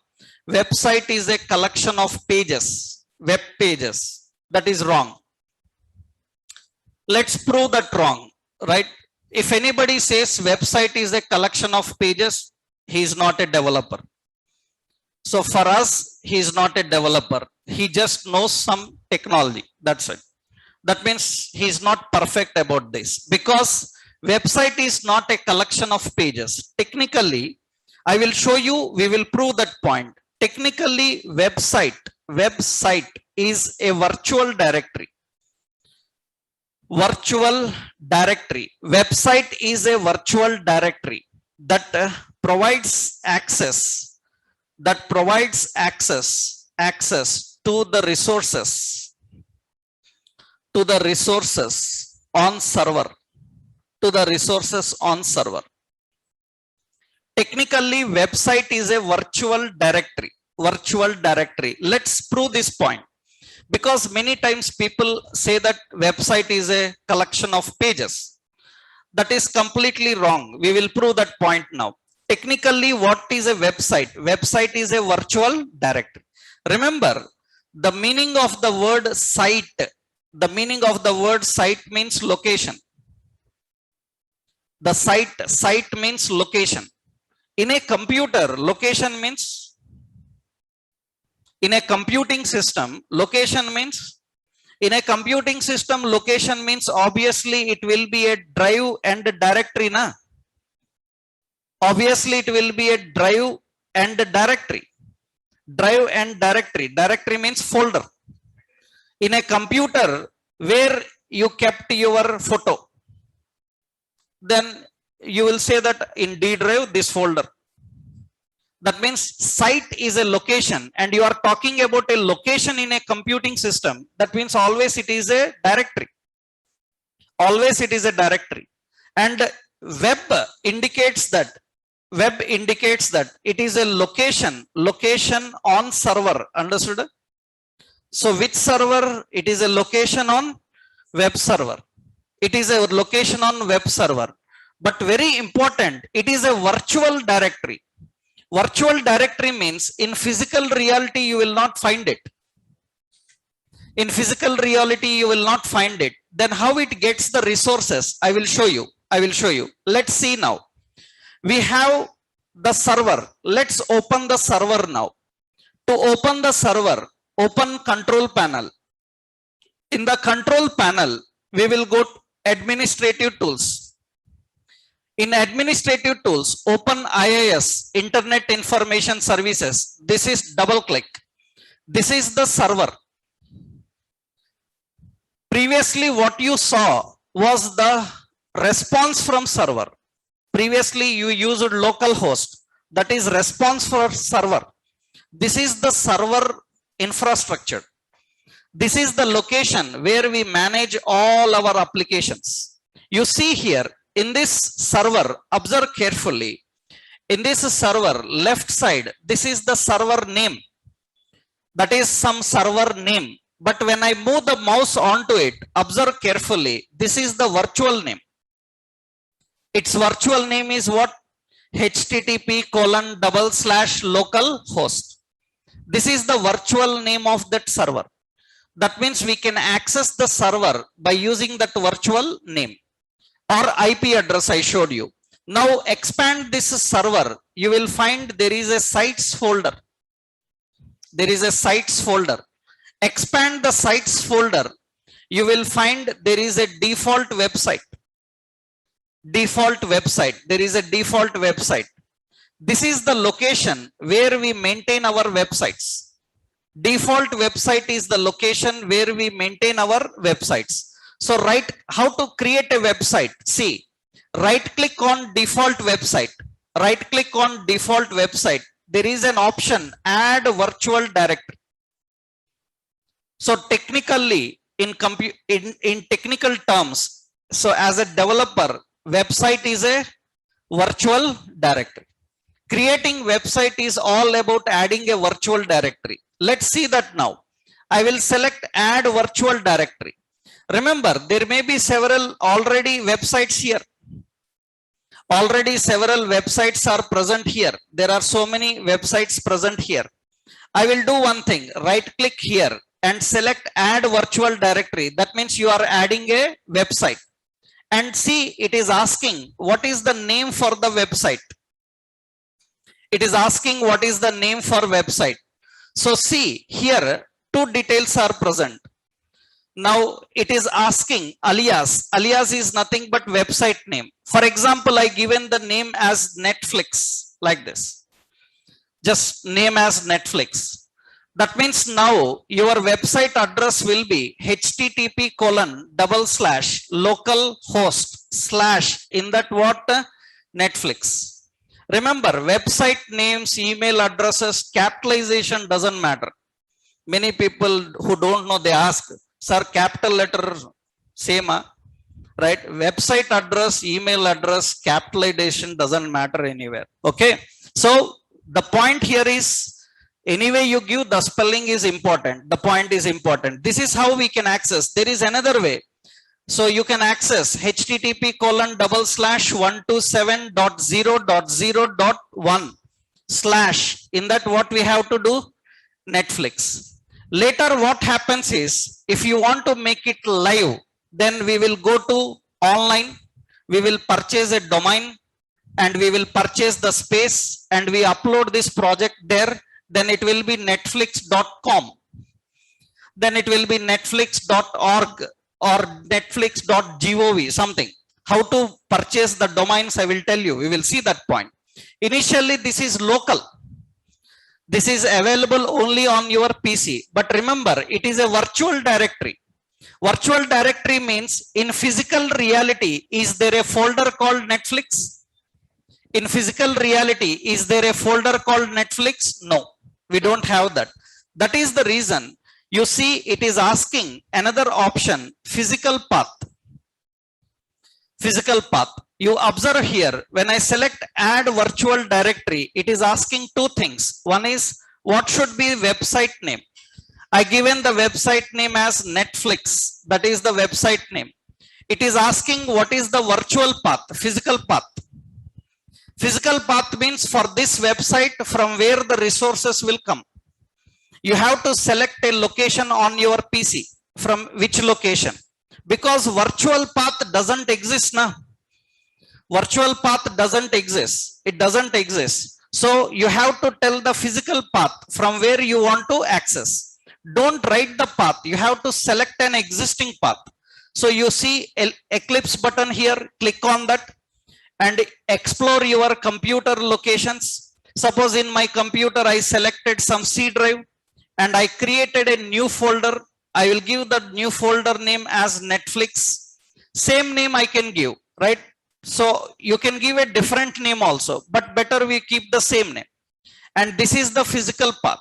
website is a collection of pages, web pages. That is wrong. Let's prove that wrong, right? If anybody says website is a collection of pages, he is not a developer. So for us, he is not a developer. He just knows some technology. That's it. That means he is not perfect about this, because website is not a collection of pages. Technically, I will show you, we will prove that point. Technically, website is a virtual directory. Virtual directory. Website is a virtual directory that provides access to the resources on server, to the resources on server. Technically, website is a virtual directory. Let's prove this point, because many times people say that website is a collection of pages. That is completely wrong. We will prove that point now. Technically, what is a website? Website is a virtual directory. Remember, the meaning of the word site, means location. The site means location. In a computer, location means, in a computing system, location means, obviously it will be a drive and a directory, na? Obviously it will be a drive and a directory. Directory means folder. In a computer where you kept your photo, then you will say that in D drive this folder. That means site is a location, and you are talking about a location in a computing system. That means always it is a directory. And web indicates that it is a location on server. Understood? So which server? It is a location on web server. But very important, it is a virtual directory. Virtual directory means in physical reality you will not find it. Then how it gets the resources? I will show you. Let's see now. We have the server. Let's open the server now. To open the server, open control panel. In the control panel, we will go to administrative tools. In administrative tools, open IIS, Internet Information Services. This is double click. This is the server. Previously, what you saw was the response from server. Previously, you used localhost. That is response for server. This is the server infrastructure. This is the location where we manage all our applications. You see here, in this server, observe carefully. In this server, left side, this is the server name. That is some server name. But when I move the mouse onto it, observe carefully. This is the virtual name. Its virtual name is what? http://localhost. This is the virtual name of that server. That means we can access the server by using that virtual name or IP address I showed you. Now expand this server. You will find there is a sites folder. Expand the sites folder. You will find there is a default website. There is a default website. This is the location where we maintain our websites. Default website is the location where we maintain our websites. So how to create a website? See, right click on default website. There is an option, add virtual directory. So technically, in technical terms, so as a developer, website is a virtual directory. Creating website is all about adding a virtual directory. Let's see that now. I will select add virtual directory. Remember, there may be several already websites here. Several websites are present here. There are so many websites present here. I will do one thing, right click here and select add virtual directory. That means you are adding a website. And see, it is asking what is the name for the website. So see, here two details are present. Now it is asking alias. Alias is nothing but website name. For example, I given the name as Netflix, like this. Just name as Netflix. That means now your website address will be http://localhost/ in that what? Netflix. Remember, website names, email addresses, capitalization doesn't matter. Many people who don't know, they ask, sir, capital letter same, right? Website address, email address, capitalization doesn't matter anywhere. Okay. So the point here is, anyway you give, the spelling is important. The point is important. This is how we can access. There is another way. So you can access http://127.0.0.1/ in that what we have to do, Netflix. Later what happens is, if you want to make it live, then we will go to online, we will purchase a domain and we will purchase the space and we upload this project there. Then it will be netflix.com, then it will be netflix.org or netflix.gov something. How to purchase the domains, I will tell you. We will see that point. Initially this is local, this is available only on your PC, but remember it is a virtual directory. Virtual directory means, in physical reality, is there a folder called Netflix? In physical reality, is there a folder called Netflix? No, we don't have that. That is the reason you see it is asking another option, physical path. Physical path. You observe here, when I select add virtual directory, it is asking two things. One is, what should be website name? I given the website name as Netflix. That is the website name. It is asking what is the virtual path, physical path. Physical path means for this website from where the resources will come. You have to select a location on your PC. From which location? Because virtual path doesn't exist now. Virtual path doesn't exist. It doesn't exist. So you have to tell the physical path from where you want to access. Don't write the path. You have to select an existing path. So you see Eclipse button here. Click on that and explore your computer locations. Suppose in my computer I selected some C drive and I created a new folder. I will give the new folder name as Netflix. Same name I can give, right? So you can give a different name also, but better we keep the same name. And this is the physical path.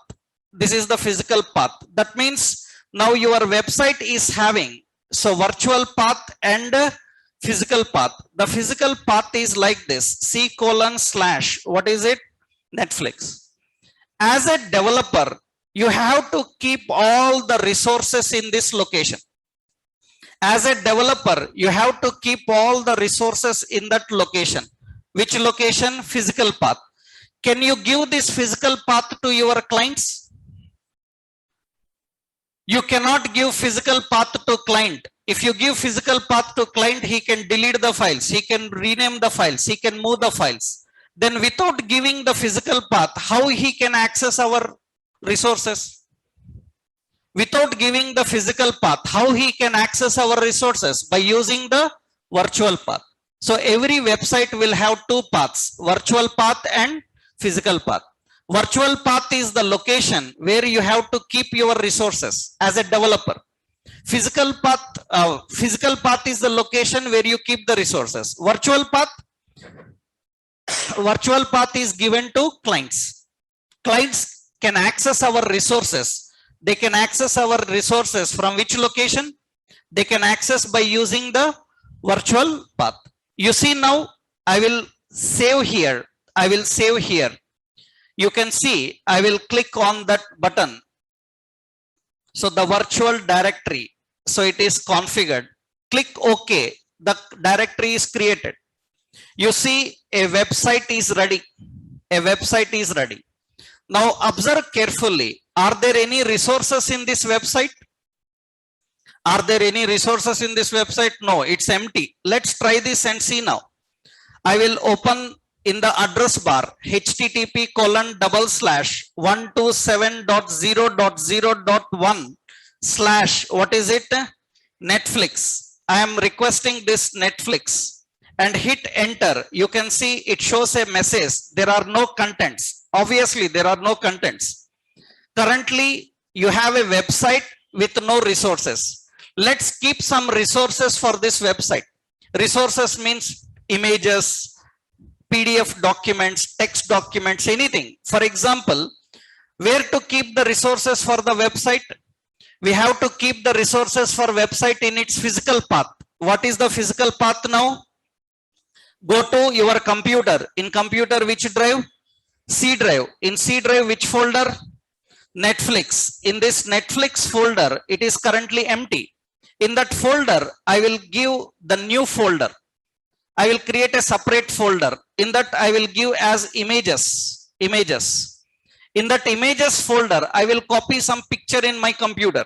This is the physical path. That means now your website is having, so virtual path and physical path. The physical path is like this, C:/, what is it? Netflix. As a developer, you have to keep all the resources in this location. As a developer, you have to keep all the resources in that location. Which location? Physical path. Can you give this physical path to your clients? You cannot give physical path to client. If you give physical path to client, he can delete the files, he can rename the files, he can move the files. Then without giving the physical path, how he can access our resources? Without giving the physical path, how he can access our resources? By using the virtual path. So every website will have two paths, virtual path and physical path. Virtual path is the location where you have to keep your resources as a developer. Physical path is the location where you keep the resources. Virtual path is given to clients. Clients can access our resources. They can access our resources from which location? They can access by using the virtual path. You see now, I will save here. I will save here. You can see, I will click on that button. So the virtual directory, so it is configured. Click OK. The directory is created. You see a website is ready. A website is ready. Now observe carefully. Are there any resources in this website? Are there any resources in this website? No, it's empty. Let's try this and see now. I will open in the address bar http://127.0.0.1/ what is it? Netflix. I am requesting this Netflix and hit enter. You can see it shows a message. There are no contents. Obviously, there are no contents. Currently, you have a website with no resources. Let's keep some resources for this website. Resources means images, PDF documents, text documents, anything. For example, Where to keep the resources for the website? We have to keep the resources for website in its physical path. What is the physical path now? Go to your computer. In computer, which drive? C drive. In C drive, which folder? Netflix. In this Netflix folder, it is currently empty. In that folder, I will give the new folder. I will create a separate folder. In that, I will give as images. In that images folder, I will copy some picture in my computer.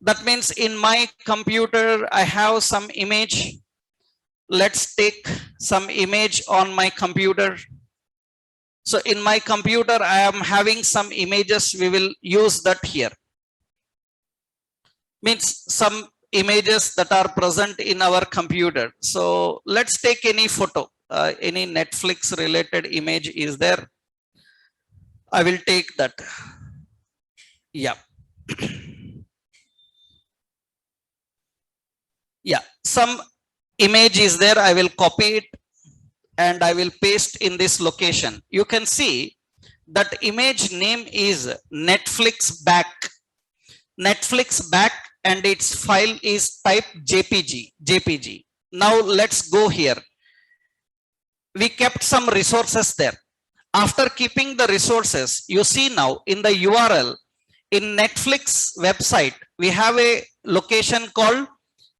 That means in my computer, I have some image. Let's take some image on my computer. So in my computer, I am having some images. We will use that here. Means some images that are present in our computer. So let's take any photo, any Netflix related image is there. I will take that. Yeah. Yeah, some image is there. I will copy it and I will paste in this location. You can see that image name is Netflix back. Netflix back, and its file is type JPG. Now let's go here. We kept some resources there. After keeping the resources, you see now in the URL in Netflix website, we have a location called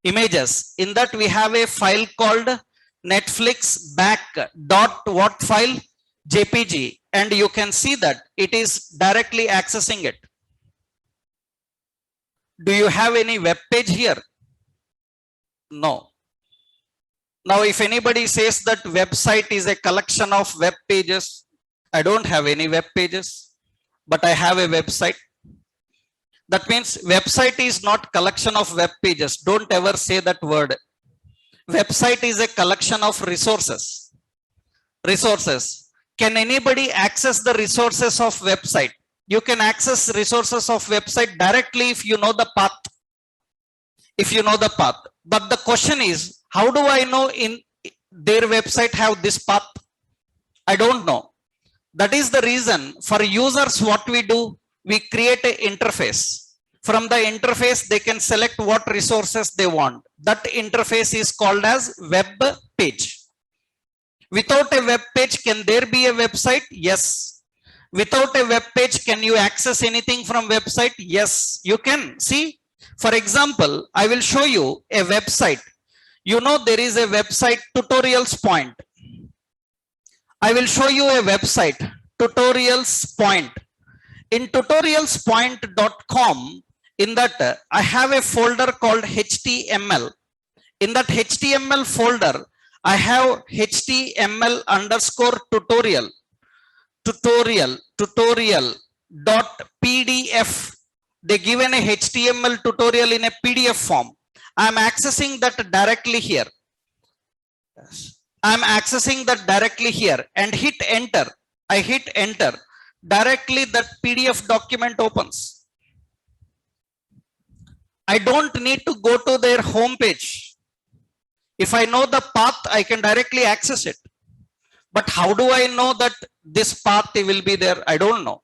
images. In that we have a file called Netflix back dot what file? JPG. And you can see that it is directly accessing it. Do you have any web page here? No. Now, if anybody says that website is a collection of web pages, I don't have any web pages, but I have a website. That means website is not collection of web pages. Don't ever say that word. Website is a collection of resources. Can anybody access the resources of website? You can access resources of website directly if you know the path. But the question is, how do I know in their website have this path? I don't know. That is the reason for users, what we do, we create an interface. From the interface, they can select what resources they want. That interface is called as web page. Without a web page, can there be a website? Yes. Without a web page, can you access anything from website? Yes, you can. See, for example, I will show you a website. You know, there is a website, Tutorials Point. I will show you a website, Tutorials Point. In tutorialspoint.com, in that I have a folder called HTML. In that HTML folder, I have HTML underscore tutorial dot PDF. They given a HTML tutorial in a PDF form. I am accessing that directly here. I am accessing that directly here and hit enter. I hit enter. Directly that PDF document opens. I don't need to go to their home page. If I know the path, I can directly access it. But how do I know that this path will be there? I don't know.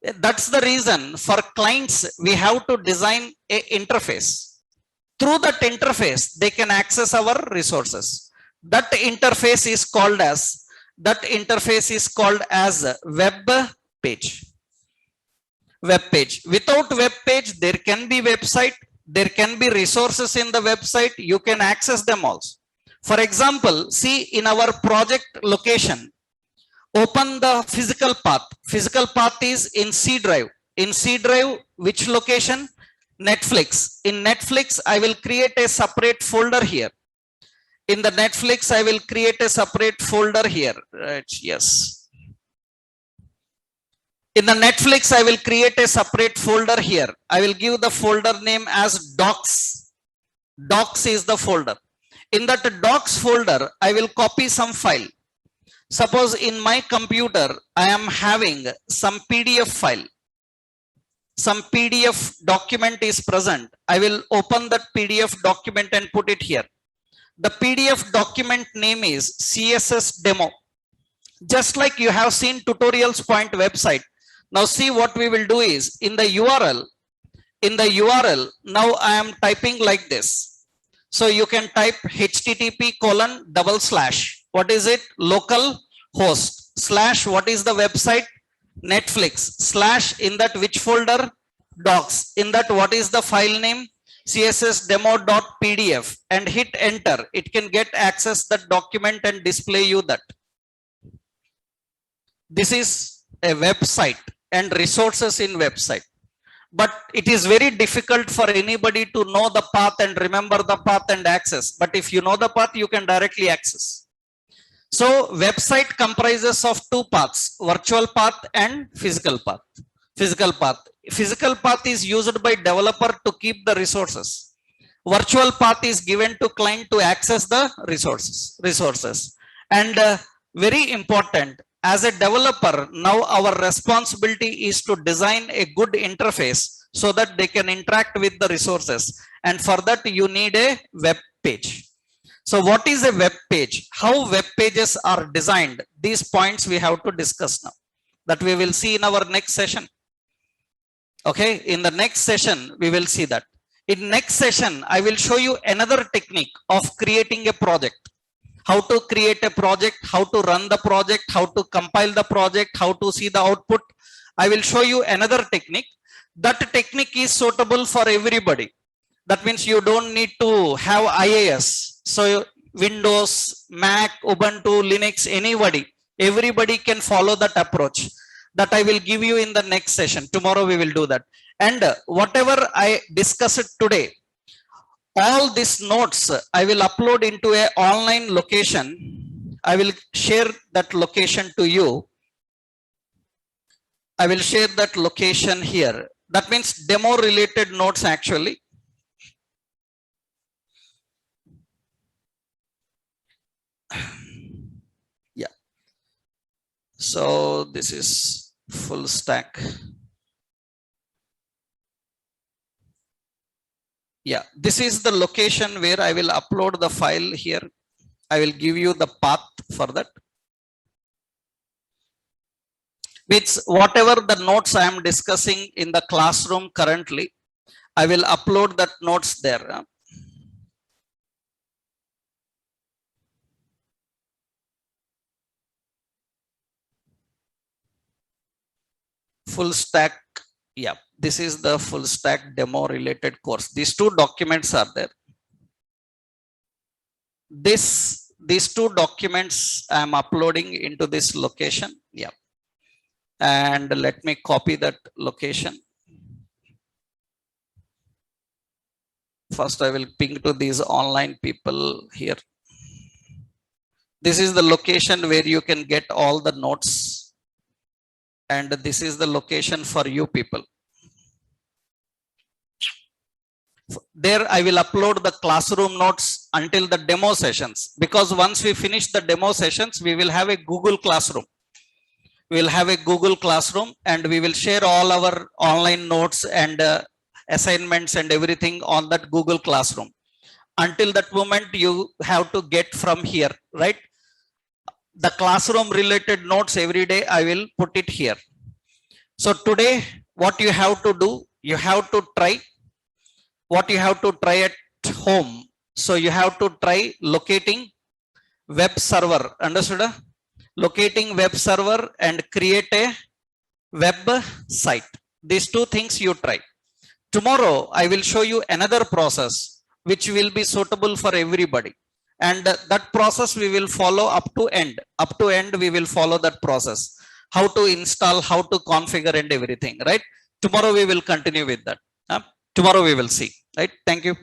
That's the reason for clients, we have to design an interface. Through that interface, they can access our resources. That interface is called as web page. Without web page, there can be website, there can be resources in the website, you can access them also. For example, see in our project location, open the physical path. Physical path is in C drive. In C drive, which location? Netflix. In Netflix, I will create a separate folder here. In the Netflix, I will create a separate folder here. Right, yes. In the Netflix, I will create a separate folder here. I will give the folder name as docs. Docs is the folder. In that docs folder, I will copy some file. Suppose in my computer, I am having some PDF file. Some PDF document is present. I will open that PDF document and put it here. The PDF document name is CSS demo. Just like you have seen Tutorials Point website, Now see what we will do is in the URL, now I am typing like this. So you can type http:// what is it? Local host / what is the website? Netflix / in that which folder? Docs. In that what is the file name? CSS demo.pdf, and hit enter. It can get access that document and display you that. This is a website and resources in website. But it is very difficult for anybody to know the path and remember the path and access. But if you know the path, you can directly access. So website comprises of two paths, virtual path and physical path. Physical path is used by developer to keep the resources. Virtual path is given to client to access the resources. And very important, as a developer, now our responsibility is to design a good interface so that they can interact with the resources. And for that, you need a web page. So what is a web page? How web pages are designed? These points we have to discuss now. That we will see in our next session. Okay, in the next session, we will see that. In next session, I will show you another technique of creating a project. How to create a project, how to run the project, how to compile the project, how to see the output. I will show you another technique. That technique is suitable for everybody. That means you don't need to have IIS. So Windows, Mac, Ubuntu, Linux, anybody, everybody can follow that approach. That I will give you in the next session. Tomorrow we will do that. And whatever I discussed today, all these notes I will upload into a online location. I will share that location to you. I will share that location here. That means demo related notes actually. Yeah. So this is full stack. Yeah, this is the location where I will upload the file here. I will give you the path for that. Which whatever the notes I am discussing in the classroom currently, I will upload that notes there. Full stack. Yeah, this is the full stack demo related course. These two documents are there. These two documents I am uploading into this location. Yeah. And let me copy that location. First, I will ping to these online people here. This is the location where you can get all the notes. And this is the location for you people. There I will upload the classroom notes until the demo sessions. Because once we finish the demo sessions, we will have a Google Classroom. We will have a Google Classroom and we will share all our online notes and assignments and everything on that Google Classroom. Until that moment, you have to get from here, right? The classroom related notes every day, I will put it here. So today, what you have to do, you have to try what you have to try at home. So you have to try locating web server. Understood? Locating web server and create a web site. These two things you try. Tomorrow, I will show you another process which will be suitable for everybody. And that process we will follow up to end. Up to end, we will follow that process. How to install, how to configure and everything, right? Tomorrow we will continue with that. Tomorrow we will see, right? Thank you.